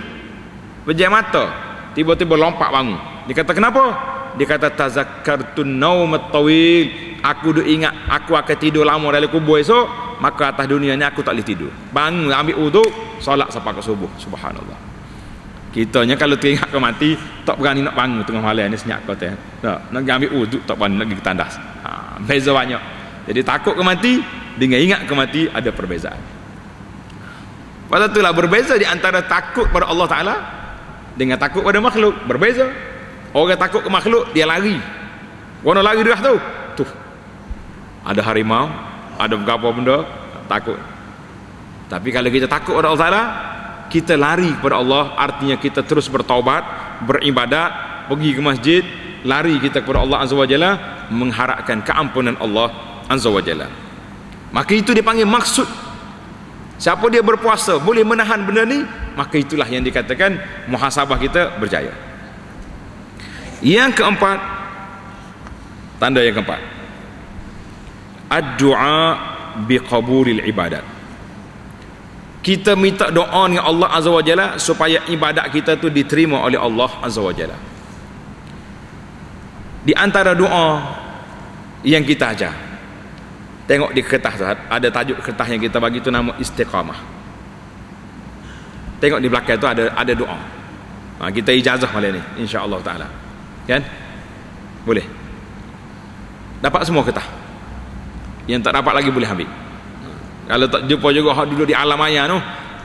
pejam mata, tiba-tiba lompat bangun. Dia kata kenapa? Dia kata tazakkartun naumat tawil, aku duk ingat aku akan tidur lama dalam kubur esok, maka atas dunia ni aku tak boleh tidur. Bangun, ambil wuduk, solat sampai ke subuh. Subhanallah. Kitanya kalau teringat ke mati, tak berani nak bangun tengah malam ni senyap kata. Nak ambil wuduk tak berani, nak pergi ke tandas. Beza banyak. Jadi takut ke mati dengan ingat ke mati ada perbezaan. Pada itulah berbeza di antara takut pada Allah Ta'ala dengan takut pada makhluk. Berbeza. Orang takut ke makhluk, dia lari. Warna lari dia tu. Tuh. Ada harimau, ada berapa benda, takut. Tapi kalau kita takut pada Allah Ta'ala, kita lari kepada Allah, artinya kita terus bertaubat, beribadat, pergi ke masjid, lari kita kepada Allah Azza wa Jalla, mengharapkan keampunan Allah Azza wa Jalla. Maka itu dipanggil maksud. Siapa dia berpuasa boleh menahan benda ni, maka itulah yang dikatakan muhasabah kita berjaya. Yang keempat, tanda yang keempat, ad-du'a biqabulil ibadat. Kita minta doa dengan Allah Azza wa Jalla supaya ibadat kita tu diterima oleh Allah Azza wa Jalla. Di antara doa yang kita ajar, tengok di kertas ada tajuk kertas yang kita bagi tu nama istiqamah. Tengok di belakang tu ada doa. Kita ijazah malam ni insya-Allah taala. Kan? Boleh. Dapat semua kertas. Yang tak dapat lagi boleh ambil. Kalau tak jumpa juga hak dulu di alam maya tu,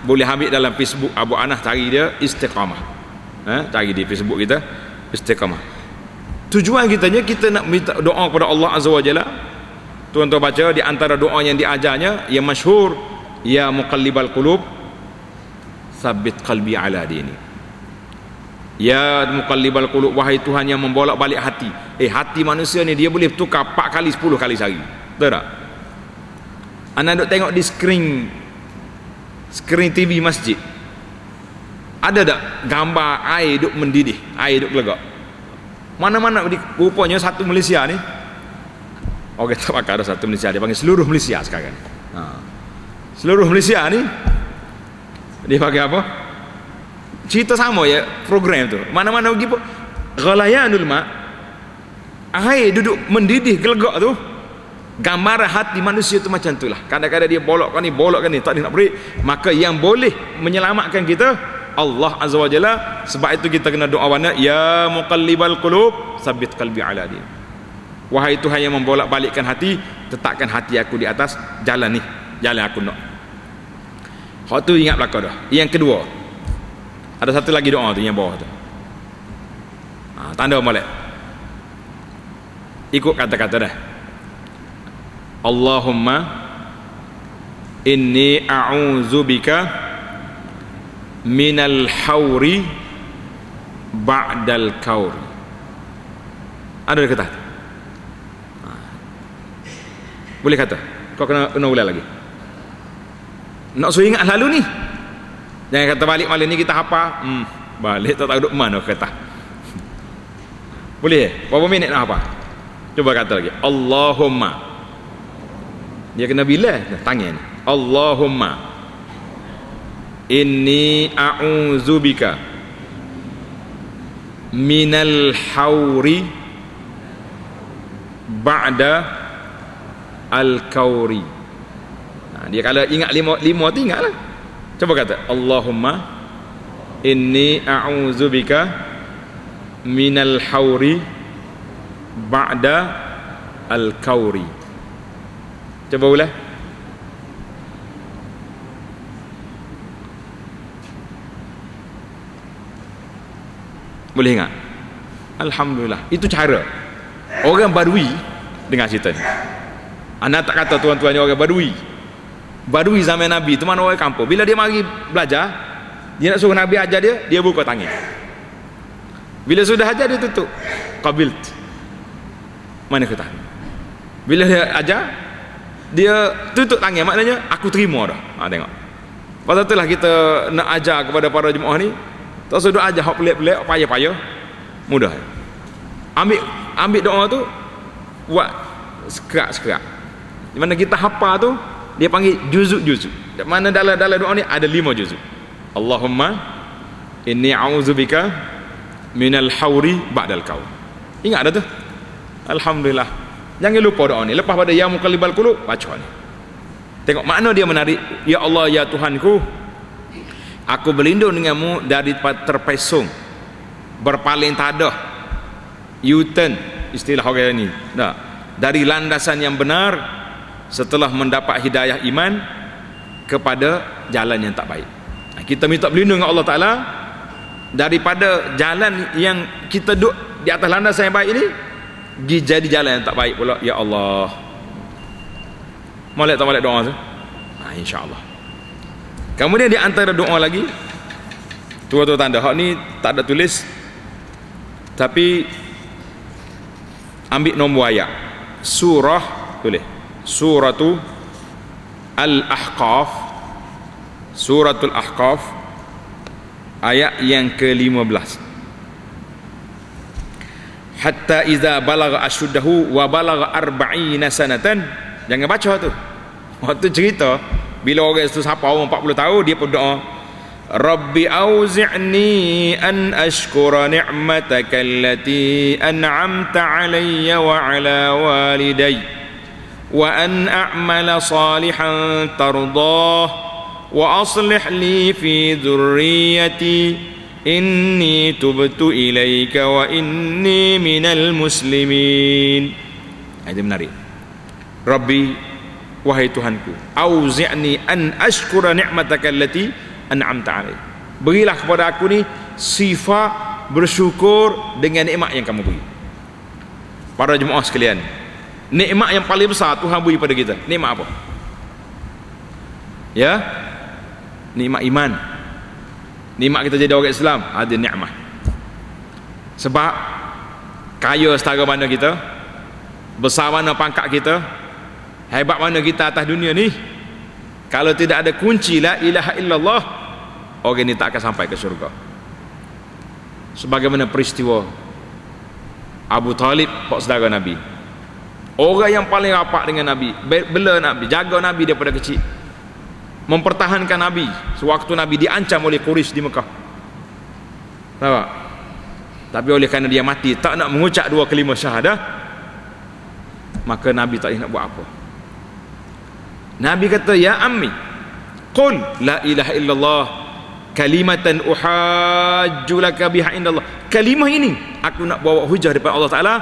boleh ambil dalam Facebook Abu Anas, cari dia istiqamah. Cari di Facebook kita istiqamah. Tujuan kitanya kita nak minta doa kepada Allah Azza wa Jalla. Tuan-tuan baca di antara doa yang diajarnya yang masyhur, ya muqallibal qulub tsabbit qalbi ala dini. Ya muqallibal qulub, wahai Tuhan yang membolak-balik hati. Hati manusia ni dia boleh tukar 4 kali 10 kali sehari. Betul tak? Anda duk tengok di screen TV masjid, ada tak gambar air duk mendidih, air duk gelegak? Mana-mana rupanya satu Malaysia ni, orang tak pakai ada satu Malaysia, dia panggil seluruh Malaysia sekarang. Seluruh Malaysia ni dia pakai apa? Cerita sama ya program tu. Mana-mana pergi pun ghalayanul ma, air duduk mendidih gelegak tu. Gambaran hati manusia tu macam itulah. Kadang-kadang dia bolokkan ni, tak dia nak beri. Maka yang boleh menyelamatkan kita Allah Azza wa Jalla. Sebab itu kita kena doa mana, ya muqallibal qulub tsabbit qalbi ala din. Wahai Tuhan yang membolak-balikkan hati, tetapkan hati aku di atas jalan ni, jalan aku nak. Hak tu ingat belaka dah. Yang kedua, ada satu lagi doa tu yang bawah tu. Tanda molek. Ikut kata-kata dah. Allahumma inni a'udzubika minal hauri ba'dal kauri. Ada kata? Boleh kata? Kau kena ulang lagi. Nak suruh ingat lalu ni. Jangan kata balik malam ni kita hafal. Balik tak tahu duk mana kata. Boleh? Berapa minit nak hafal? Cuba kata lagi. Allahumma. Dia kena bila tangan. Allahumma inni a'udzubika minal hauri ba'da al-kauri. Dia kalau ingat lima tu ingatlah. Coba kata Allahumma inni a'udzubika minal hauri ba'da al-kauri. Coba ulang. Boleh ingat? Alhamdulillah. Itu cara orang Badui dengar cerita ni. Anda tak kata tuan-tuan ni orang Badui. Badui zaman Nabi tu mana orang kampung. Bila dia mari belajar, dia nak suruh Nabi ajar dia, dia buka tangan. Bila sudah ajar dia tutup. Qabilt. Mana kata? Bila dia ajar, dia tutup tangan, maknanya aku terima dah. Tengok. Pasal itulah kita nak ajar kepada para jemaah ni, tak sudah ajar hak pelik-pelik, payah-payah, mudah. Ambil doa tu, buat sekerak-sekerak. Di mana kita hafal tu, dia panggil juzuk-juzuk. Di mana dalam doa ni ada 5 juzuk. Allahumma inni a'udzubika minal hauri ba'dal kaur. Ingat dah tu? Alhamdulillah. Jangan lupa doa ni. Lepas pada ya muqallibal qulub, baca ni. Tengok makna dia menarik. Ya Allah, ya Tuhanku, aku berlindung denganmu dari terpesong, berpaling tadah, U-turn istilah orang ni. Nah, dari landasan yang benar setelah mendapat hidayah iman kepada jalan yang tak baik. Kita minta berlindung dengan Allah Ta'ala daripada jalan yang kita duduk di atas landasan yang baik ini jadi jalan yang tak baik pula. Ya Allah, molek tak molek doa tu? InsyaAllah. Kemudian di antara doa lagi, tu tanda hak ni tak ada tulis, tapi ambil nombor ayat. Surah tulis. Suratul Al-Ahqaf. Suratul Ahqaf ayat yang ke-15. Hatta iza balagha ashuddahu wa balagha 40 sanatan. Jangan baca tu. Waktu cerita bila orang itu siapa umur 40 tahun dia pun doa, Rabbi auzi'ni an ashkura ni'mataka allati an'amta 'alayya wa 'ala walidayya wa an a'mala salihan tardah wa aslih li fi dhurriyyati inni tubtu ilaika wa inni minal muslimin. Itu menarik. Rabbi, wahai Tuhanku, auzi'ni an ashkura ni'mataka allati an'amta 'alai. Berilah kepada aku ni sifat bersyukur dengan nikmat yang kamu beri. Para jemaah sekalian, nikmat yang paling besar Tuhan beri pada kita, nikmat apa? Ya? Nikmat iman. Nikmat kita jadi orang Islam, ada nikmat. Sebab kaya setara mana kita, besar mana pangkat kita, hebat mana kita atas dunia ni, kalau tidak ada kunci la ilaha illallah, orang ni tak akan sampai ke syurga. Sebagaimana peristiwa Abu Talib, pak saudara Nabi, orang yang paling rapat dengan Nabi, bela Nabi, jaga Nabi daripada kecil, mempertahankan Nabi sewaktu Nabi diancam oleh Quraisy di Mekah. Tahu tak? Tapi oleh kerana dia mati tak nak mengucap 2 kalimah syahadah, maka Nabi tak nak buat apa. Nabi kata, ya ammi, qul la ilaha illallah kalimatan uhajju laka biha indallah. Kalimah ini aku nak bawa hujah daripada Allah Ta'ala,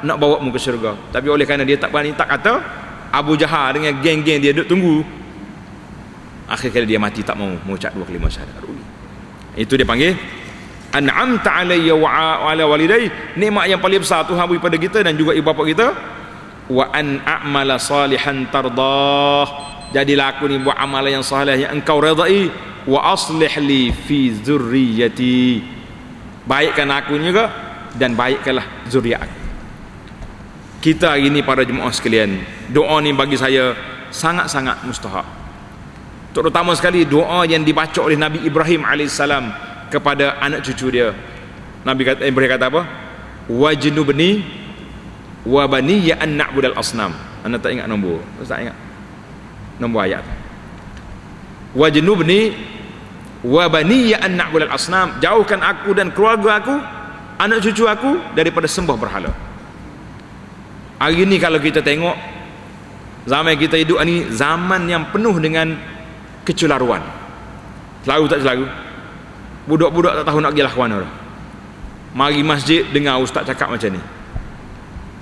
nak bawa mu ke syurga. Tapi oleh kerana dia tak berani, tak kata, Abu Jahal dengan geng-geng dia duduk tunggu, akhir kali dia mati tak mau mengucap 2 kalimah syahadah. Itu dia panggil an'amta alayya wa ala walidayya. Nikmat yang paling besar Tuhan beri pada kita dan juga ibu bapa kita. Wa an a'mala salihan tardah. Jadilah aku ni buat amalan yang salih yang engkau redai. Wa aslih li fi dzurriyyati. baikkan aku juga dan baikkanlah zuriat aku. Kita hari ini para jemaah sekalian, doa ni bagi saya sangat-sangat mustahak, terutama sekali doa yang dibaca oleh Nabi Ibrahim alaihissalam kepada anak cucu dia. Nabi Ibrahim kata apa? Wajnubni wa baniya an na'budal asnam. Anda tak ingat nombor? Tak ingat nombor ayat? Wajnubni wa baniya an na'budal asnam, jauhkan aku dan keluarga aku, anak cucu aku daripada sembah berhala. Hari ini kalau kita tengok zaman kita hidup ni zaman yang penuh dengan kecelaruan. Selalu tak selalu budak-budak tak tahu nak pergi lah ke mana dah. Mari masjid dengar ustaz cakap macam ni,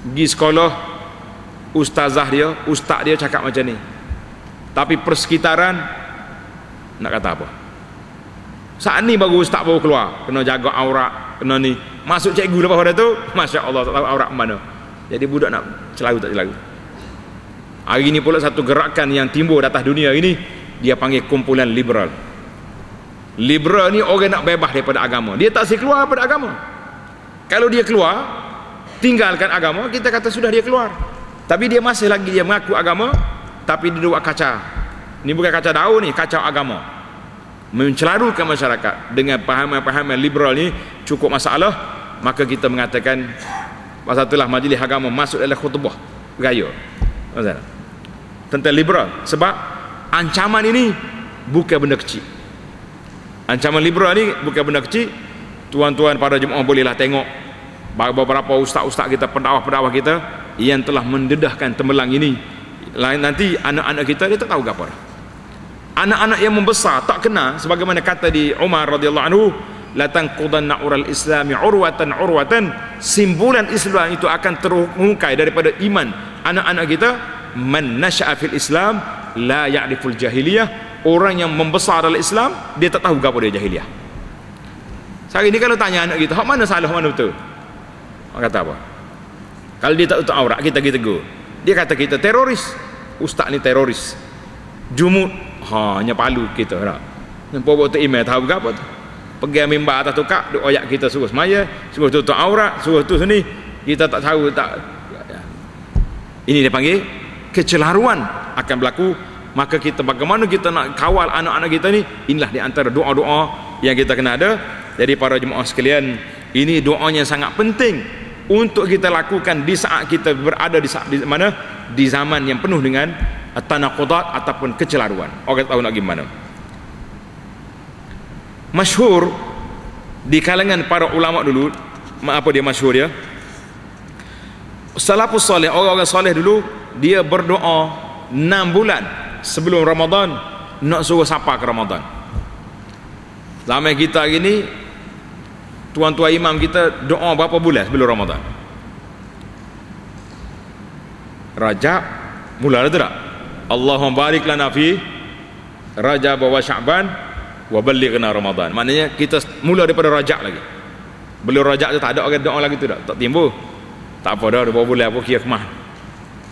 pergi sekolah ustazah dia, ustaz dia cakap macam ni, tapi persekitaran nak kata apa? Saat ni baru ustaz baru keluar, kena jaga aurat, kena ni, masuk cikgu lepas pada tu, Masya Allah tak tahu aurat mana. Jadi budak nak selalu tak selalu. Hari ni pula satu gerakan yang timbul di atas dunia ini, dia panggil kumpulan liberal. Liberal ni orang nak bebas daripada agama, dia tak boleh keluar daripada agama. Kalau dia keluar tinggalkan agama, kita kata sudah dia keluar, tapi dia masih lagi dia mengaku agama, tapi dia buat kacau. Ni bukan kacau daun ni, kacau agama, mencelarukan masyarakat dengan pahaman-pahaman liberal ni cukup masalah. Maka kita mengatakan pasal itulah majlis agama masuk dalam khutbah gaya tentang liberal, sebab ancaman ini bukan benda kecil. Ancaman liberal ni bukan benda kecil. Tuan-tuan para jemaah bolehlah tengok beberapa ustaz-ustaz kita, pendakwah-pendakwah kita yang telah mendedahkan tembelang ini. Nanti anak-anak kita dia tak tahu apa dah. Anak-anak yang membesar tak kena, sebagaimana kata di Umar radhiyallahu anhu, la tanqudanna ural islami urwatan, simbolan Islam itu akan terungkai daripada iman anak-anak kita. Man nasya'a fil Islam la ya'riful jahiliyah, orang yang membesar dalam Islam dia tak tahu apa dia jahiliyah. Hari ni kalau tanya anak kita, hak mana salah mana betul, orang kata apa? Kalau dia tak tutup aurat, kita tegur. Dia kata kita teroris, ustaz ni teroris. Jumut, hanya palu kita tak. Nampak buat email tahu apa tu? Pergi mimbar atas tukar, duk ayat kita suruh semaya, suruh tutup aurat, suruh tu sini, kita tak tahu tak. Ini dia panggil kecelaruan akan berlaku. Maka kita bagaimana kita nak kawal anak-anak kita ni, inilah di antara doa-doa yang kita kena ada. Jadi para jemaah sekalian, ini doanya sangat penting untuk kita lakukan di saat kita berada di mana, di zaman yang penuh dengan tanaqudat ataupun kecelaruan. Orang tahu nak gimana. Masyhur di kalangan para ulama dulu, apa dia masyhur dia? Salafus salih, orang-orang salih dulu, dia berdoa 6 bulan sebelum Ramadan nak suruh siapa ke Ramadan. Zaman kita hari ni, tuan-tuan imam kita doa berapa bulan sebelum Ramadan? Rajab mula ada tak? Allahumma barik lana fi Rajab wa Sya'ban wa ballighna Ramadan. Maknanya kita mula daripada Rajab lagi. Belum Rajab tu tak ada orang doa lagi tu tak timbul. Tak apa dah, berapa bulan apa kira kemah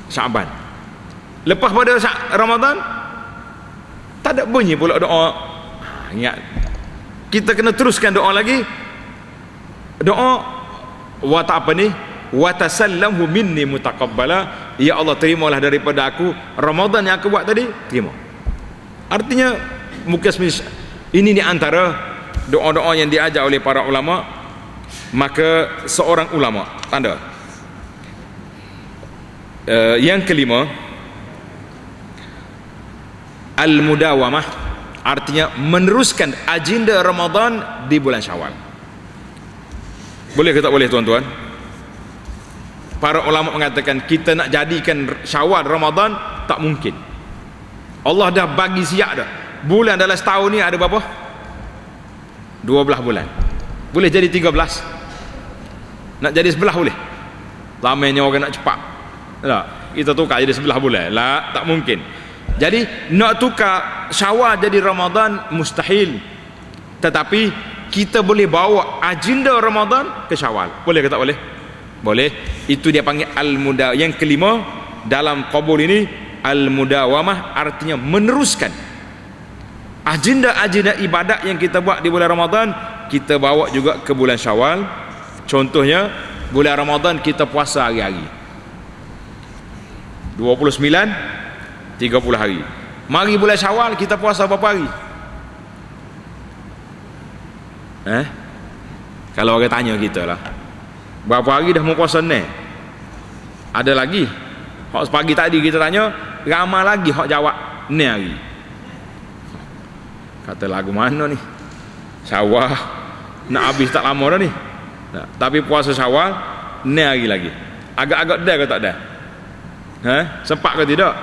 Sya'ban. Lepas pada Ramadan tak ada bunyi pula doa. Ingat, kita kena teruskan doa lagi. Doa wa tak apa ni, wa tasallamhu minni mutaqabbala, ya Allah terimalah daripada aku Ramadan yang aku buat tadi, terima. Artinya mungkin ini di antara doa-doa yang diajar oleh para ulama. Maka seorang ulama tanda yang kelima, al-mudawamah, artinya meneruskan agenda Ramadan di bulan Syawal. Boleh ke tak boleh tuan-tuan? Para ulama mengatakan kita nak jadikan Syawal Ramadan tak mungkin. Allah dah bagi siap dah. Bulan dalam setahun ni ada berapa? 12 bulan. Boleh jadi 13. Nak jadi 11 boleh. Ramainya orang nak cepat. Tak, kita tukar jadi 11 bulan. Lah, tak mungkin. Jadi nak tukar Syawal jadi Ramadan mustahil. Tetapi kita boleh bawa agenda Ramadan ke Syawal. Boleh ke tak boleh? Boleh. Itu dia panggil al-mudawamah. Yang kelima dalam qabul ini, al-mudawamah artinya meneruskan agenda-agenda ibadat yang kita buat di bulan Ramadan, kita bawa juga ke bulan Syawal. Contohnya bulan Ramadan kita puasa hari-hari 29 30 hari. Mari bulan Syawal kita puasa berapa hari? Kalau orang tanya kita lah, berapa hari dah mau puasa ni? Ada lagi hak pagi tadi kita tanya, ramai lagi hak jawab ni hari. Kata lagu mana ni, Syawal nak habis tak lama dah ni. Nah, tapi puasa Syawal ni hari lagi. Agak-agak dah ke tak dah? Sempat ke tidak?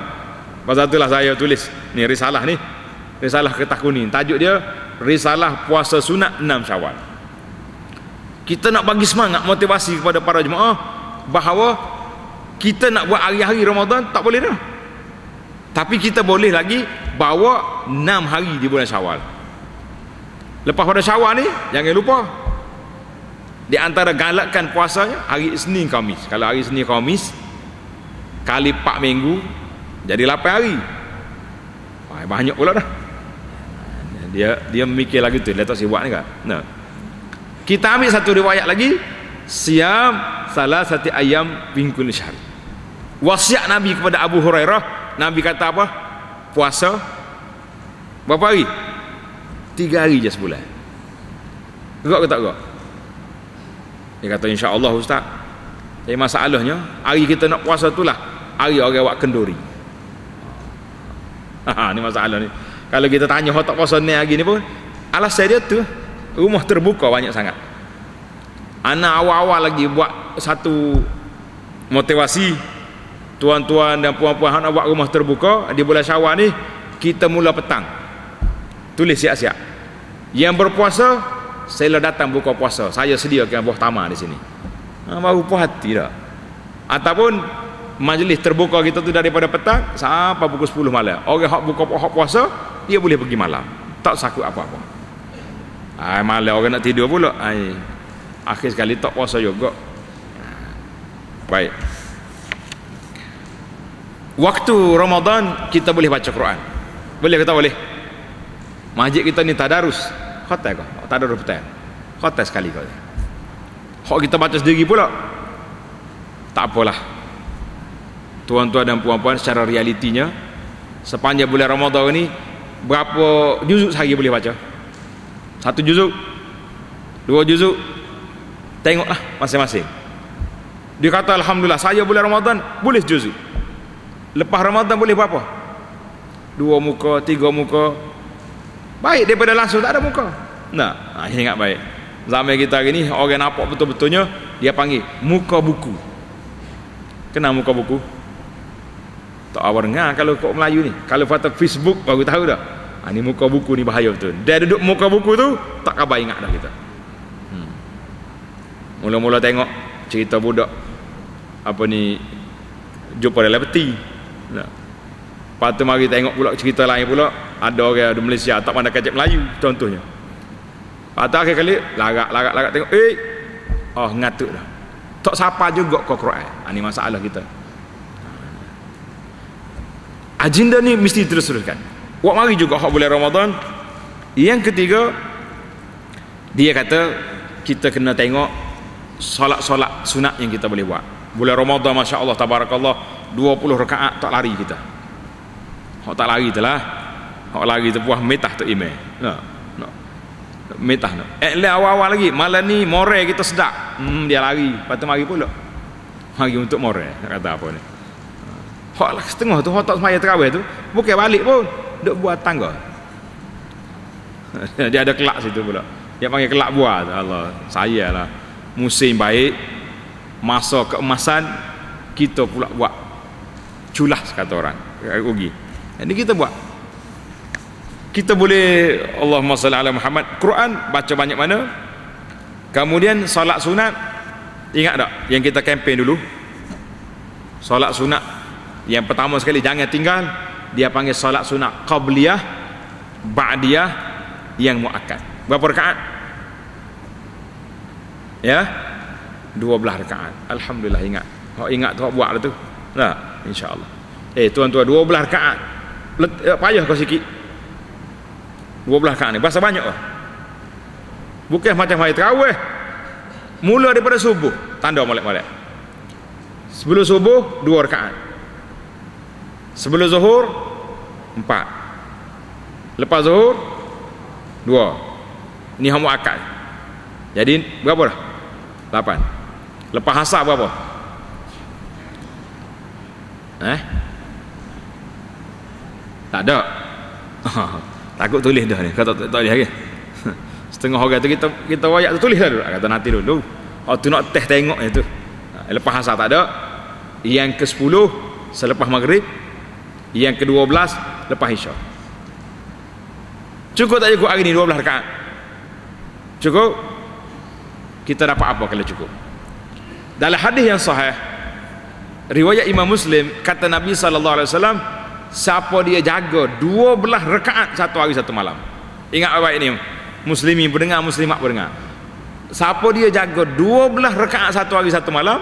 Pasal itulah saya tulis ni risalah ni, risalah kertas kuning, tajuk dia risalah puasa sunat 6 Syawal. Kita nak bagi semangat, motivasi kepada para jemaah bahawa kita nak buat hari-hari Ramadan tak boleh dah, tapi kita boleh lagi bawa 6 hari di bulan Syawal. Lepas pada Syawal ni jangan lupa di antara galakkan puasanya hari Isnin Khamis. Kalau hari Isnin Khamis kali 4 minggu jadi 8 hari. Banyak pula dah. Dia mikir lagi tu, dia tak sibuk ni kan. Nah, kita ambil satu riwayat lagi, siam salah satu ayam min kulli syahr. Wasiat Nabi kepada Abu Hurairah, Nabi kata apa? Puasa berapa hari? 3 hari je sebulan. Gerak ke tak gerak? Dia kata insya-Allah ustaz. Tapi masalahnya hari kita nak puasa itulah hari orang buat kenduri. Ni masalah ni. Kalau kita tanya hak tak puasa ni hari ni pun, alasan dia tu rumah terbuka banyak sangat. Anak awal-awal lagi buat satu motivasi, tuan-tuan dan puan-puan nak buat rumah terbuka di bulan Syawal ni, kita mula petang. Tulis siap-siap. Yang berpuasa, saya datang buka puasa. Saya sediakan buah tamar di sini. Baru puas hati dah. Ataupun majlis terbuka kita tu daripada petang sampai pukul 10 malam. Orang hak buka hak puasa, dia boleh pergi malam. Tak sakut apa-apa. Malam orang nak tidur pula. Akhir sekali tak puasa juga. Baik. Waktu Ramadan kita boleh baca Quran. Boleh ke tak boleh? Masjid kita ni tadarus. Khatam ke? Tadarus betul. Khatam sekali kau. Hak kita baca sendiri pula. Tak apalah. Tuan-tuan dan puan-puan, secara realitinya sepanjang bulan Ramadan ni berapa juzuk sehari boleh baca? 1 juzuk, 2 juzuk, tengoklah masing-masing. Dia kata alhamdulillah saya bulan Ramadan boleh juzuk. Lepas Ramadan boleh berapa? 2 muka, 3 muka. Baik daripada langsung tak ada muka. Nah, ingat baik. Zaman kita hari ni orang nampak betul-betulnya dia panggil muka buku. Kenal muka buku? Tak awal dengar kalau kau Melayu ni. Kalau kata Facebook baru tahu dah. Ni muka buku ni bahaya betul. Dia duduk muka buku tu tak khabar ingat dah kita. Mula-mula tengok cerita budak apa ni jumpa dalam peti. Lepas tu mari tengok pula cerita lain pula, ada orang di Malaysia tak pandai kecek Melayu contohnya. Lepas tu akhir kali larak tengok ngatuk dah. Tak sapa juga ke Quran. Ni masalah kita. Agenda ni mesti terus-teruskan. Wak mari juga hak bulan Ramadan. Yang ketiga, dia kata kita kena tengok solat-solat sunat yang kita boleh buat. Bulan Ramadan masya-Allah tabarakallah 20 rakaat tak lari kita. Hak tak lari itulah. Hak lari tu puas metah tu imam. Metah no. Awal-awal lagi malam ni more kita sedap. Dia lari, lepas tu mari pula. Mari untuk more nak kata apa ni. Hak lah setengah tu hak tak semaya tarawih tu bukan balik pun duk buat tangga. Dia ada kelak situ pula. Dia panggil kelak buah tu. Allah, sayalah. Musim baik, masa keemasan kita pula buat culas kata orang. Rugi. Ini kita buat. Kita boleh Allahumma salli ala Muhammad, Quran baca banyak mana. Kemudian solat sunat, ingat tak yang kita kempen dulu? Solat sunat yang pertama sekali jangan tinggal, dia panggil solat sunat qabliyah, ba'diyah, yang muakkad. Berapa rakaat? Ya, 12 rakaat. Alhamdulillah ingat. Hak ingat tu hak buat lah tu. Nah, insya-Allah. Tuan-tuan 12 rakaat. Payah kau sikit. 12 rakaat ni berasa banyak lah. Bukan macam hari tarawih. Mula daripada subuh, tanda molek-molek. Sebelum subuh 2 rakaat. Sebelum zuhur 4. Lepas zuhur 2. Ini hamba akal. Jadi berapa dah? 8. Lepas asar berapa? Tak ada. Takut tulis dah ni. Kata tak boleh lagi. Setengah orang tu kita wayak tu tulis dah dulu. Kata nanti dulu. Oh tu nak teh tengok itu. Lepas asar tak ada. Yang ke-10 selepas maghrib. Yang ke-12 lepas isyak. Cukup tak cukup hari ni 12 rakaat? Cukup? Kita dapat apa kalau cukup? Dalam hadis yang sahih riwayat Imam Muslim, kata Nabi SAW, siapa dia jaga 12 rakaat satu hari satu malam. Ingat baik ni, muslimin berdengar, muslimat berdengar. Siapa dia jaga 12 rakaat satu hari satu malam,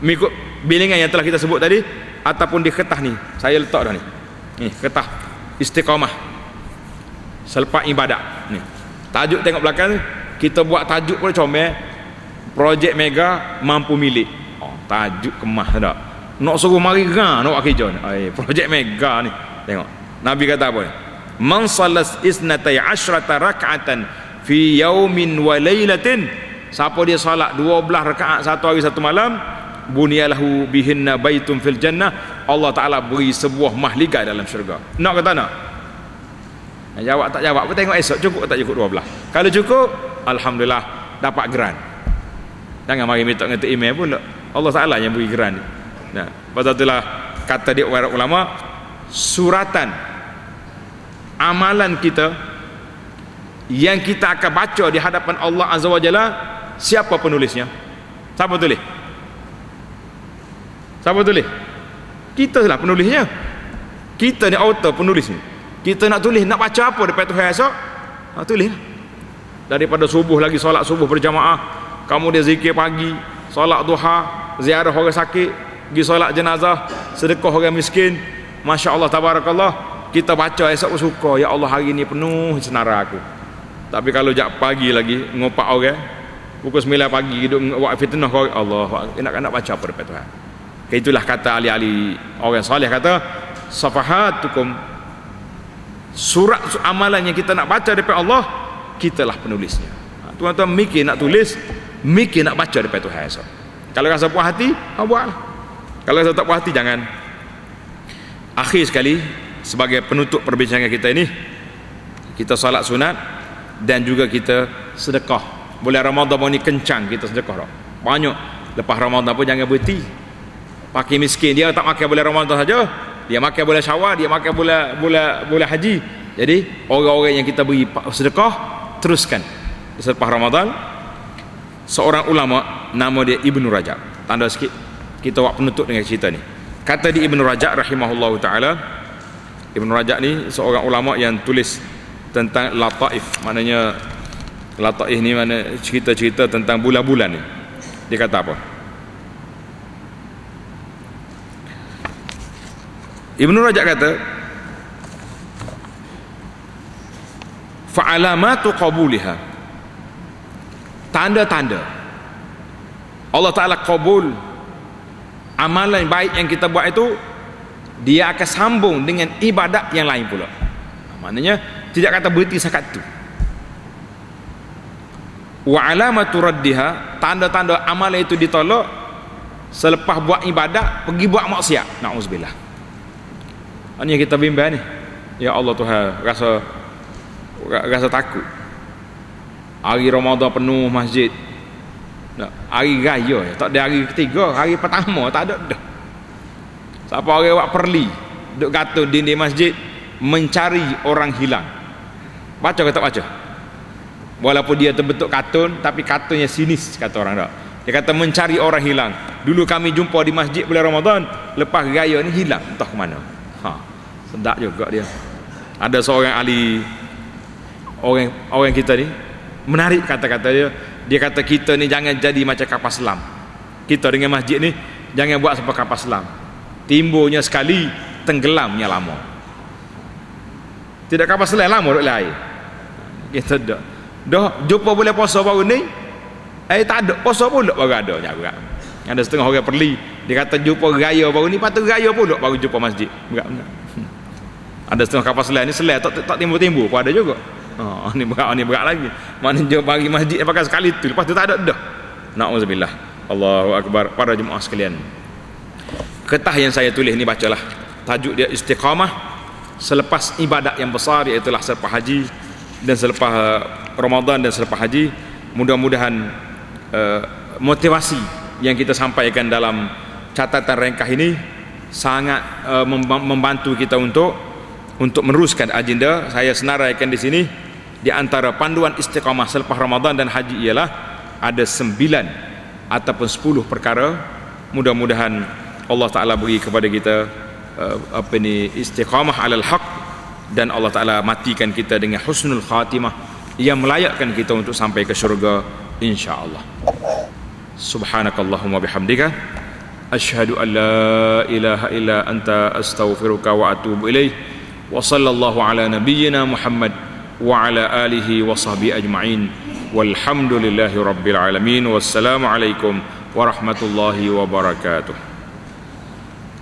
mengikut bilangan yang telah kita sebut tadi, ataupun di kertas ni, saya letak dah ni. Ni kertas istiqamah selepas ibadat ni. Tajuk tengok belakang ni, kita buat tajuk pun comel, projek mega mampu milik. Oh, tajuk kemah dah. Nak suruh mari gah nak buat kerja ni. Projek mega ni. Tengok. Nabi kata apa ni? Man sallas isnatai asyrata rak'atan fi yaumin wa lailatin. Siapa dia solat 12 rakaat satu hari satu malam, bunyalahu bihinna baitun fil jannah. Allah Taala beri sebuah mahligai dalam syurga. Nak kata nak? Jawab tak jawab, tengok esok cukup tak cukup 12. Kalau cukup, alhamdulillah dapat geran. Jangan mari minta ngetik email pula. Allah Taala yang beri geran ni. Nah, pasal itulah kata dia para ulama, suratan amalan kita yang kita akan baca di hadapan Allah Azza wa Jalla, siapa penulisnya? Siapa tulis? Siapa tulis? Kita lah penulisnya. Kita ni author penulisnya. Kita nak tulis, nak baca apa depan Tuhan esok? Tulis. Daripada subuh lagi solat subuh berjamaah, kamu dia zikir pagi, solat duha, ziarah orang sakit, pergi solat jenazah, sedekah orang miskin. Masya Allah, tabarakallah. Kita baca esok suka, ya Allah hari ni penuh senara aku. Tapi kalau jak pagi lagi ngopak orang, pukul 9 pagi duduk buat fitnah kau, Allah nak baca apa depan Tuhan. Itulah kata ahli-ahli orang soleh, kata safahatukum, surat amalan yang kita nak baca depan Allah, kitalah penulisnya. Tuan-tuan mikir nak tulis, mikir nak baca depan Tuhan esok. Kalau rasa puas hati, buatlah. Kalau rasa tak puas hati, jangan. Akhir sekali, sebagai penutup perbincangan kita ini, kita salat sunat dan juga kita sedekah. Bulan Ramadan ni kencang kita sedekah tak? Banyak. Lepas Ramadan pun jangan berhenti. Pakai miskin, dia tak makan bulan Ramadan saja, dia makan bulan Syawal, dia makan bulan haji. Jadi orang-orang yang kita beri sedekah, teruskan. Selepas Ramadan, seorang ulama nama dia Ibnu Rajab, tanda sikit kita buat penutup dengan cerita ni. Kata di Ibnu Rajab rahimahullahu taala, Ibnu Rajab ni seorang ulama yang tulis tentang lataif, maknanya lataif ni mana cerita-cerita tentang bulan-bulan ni. Dia kata apa? Ibnu Rajab kata, fa'alamatu qabuliha, tanda-tanda Allah Ta'ala qabul amalan baik yang kita buat itu, dia akan sambung dengan ibadat yang lain pula. Maknanya tidak kata berhenti sekat tu. Wa alamatu raddiha, tanda-tanda amalan itu ditolak selepas buat ibadat pergi buat maksiat. Na'udzubillah. Ini yang kita bimbang ni. Ya Allah Tuhan, rasa takut. Hari Ramadan penuh masjid. Hari raya, tak ada hari ketiga, hari pertama tak ada dah. Siapa orang buat perli, duk gantung dinding masjid mencari orang hilang. Baca ke tak baca? Walaupun dia terbentuk kartun, tapi kartunnya sinis, kata orang tak. Dia kata mencari orang hilang. Dulu kami jumpa di masjid bulan Ramadan, lepas raya ni hilang, entah ke mana. Sedap juga dia. Ada seorang ahli orang kita ni menarik kata-kata dia. Dia kata kita ni jangan jadi macam kapal selam. Kita dengan masjid ni jangan buat seperti kapal selam. Timbulnya sekali, tenggelamnya lama. Tidak kapal selam lama duduk air. Kita tak. dah jumpa bulan puasa baru ni, tak ada puasa pula baru ada berat. Ada setengah orang perli, dia kata jumpa raya baru ni, patut raya pula baru jumpa masjid. Berat. Ada setengah kapal selam ni selai tak timbul-timbul pun ada juga. Ni berat lagi. Mana jumpa bagi masjid pakai sekali tu, lepas tu tak ada dah. Nauzubillah. Allahu akbar. Para jemaah sekalian, kertas yang saya tulis ni bacalah. Tajuk dia istiqamah selepas ibadat yang besar, iaitu selepas haji dan selepas Ramadan dan selepas haji. Mudah-mudahan motivasi yang kita sampaikan dalam catatan ringkas ini sangat membantu kita untuk meneruskan agenda. Saya senaraikan di sini, di antara panduan istiqamah selepas Ramadan dan haji ialah ada 9 ataupun 10 perkara. Mudah-mudahan Allah Ta'ala beri kepada kita istiqamah alal haq, dan Allah Ta'ala matikan kita dengan husnul khatimah yang melayakkan kita untuk sampai ke syurga insya-Allah. Subhanakallahumma bihamdika asyhadu an la ilaha illa anta astaghfiruka wa atubu ilaih. Wa sallallahu ala nabiyyina Muhammad wa ala alihi wa sahbihi ajma'in. Walhamdulillahi rabbil alamin. Wassalamu alaikum warahmatullahi wabarakatuh.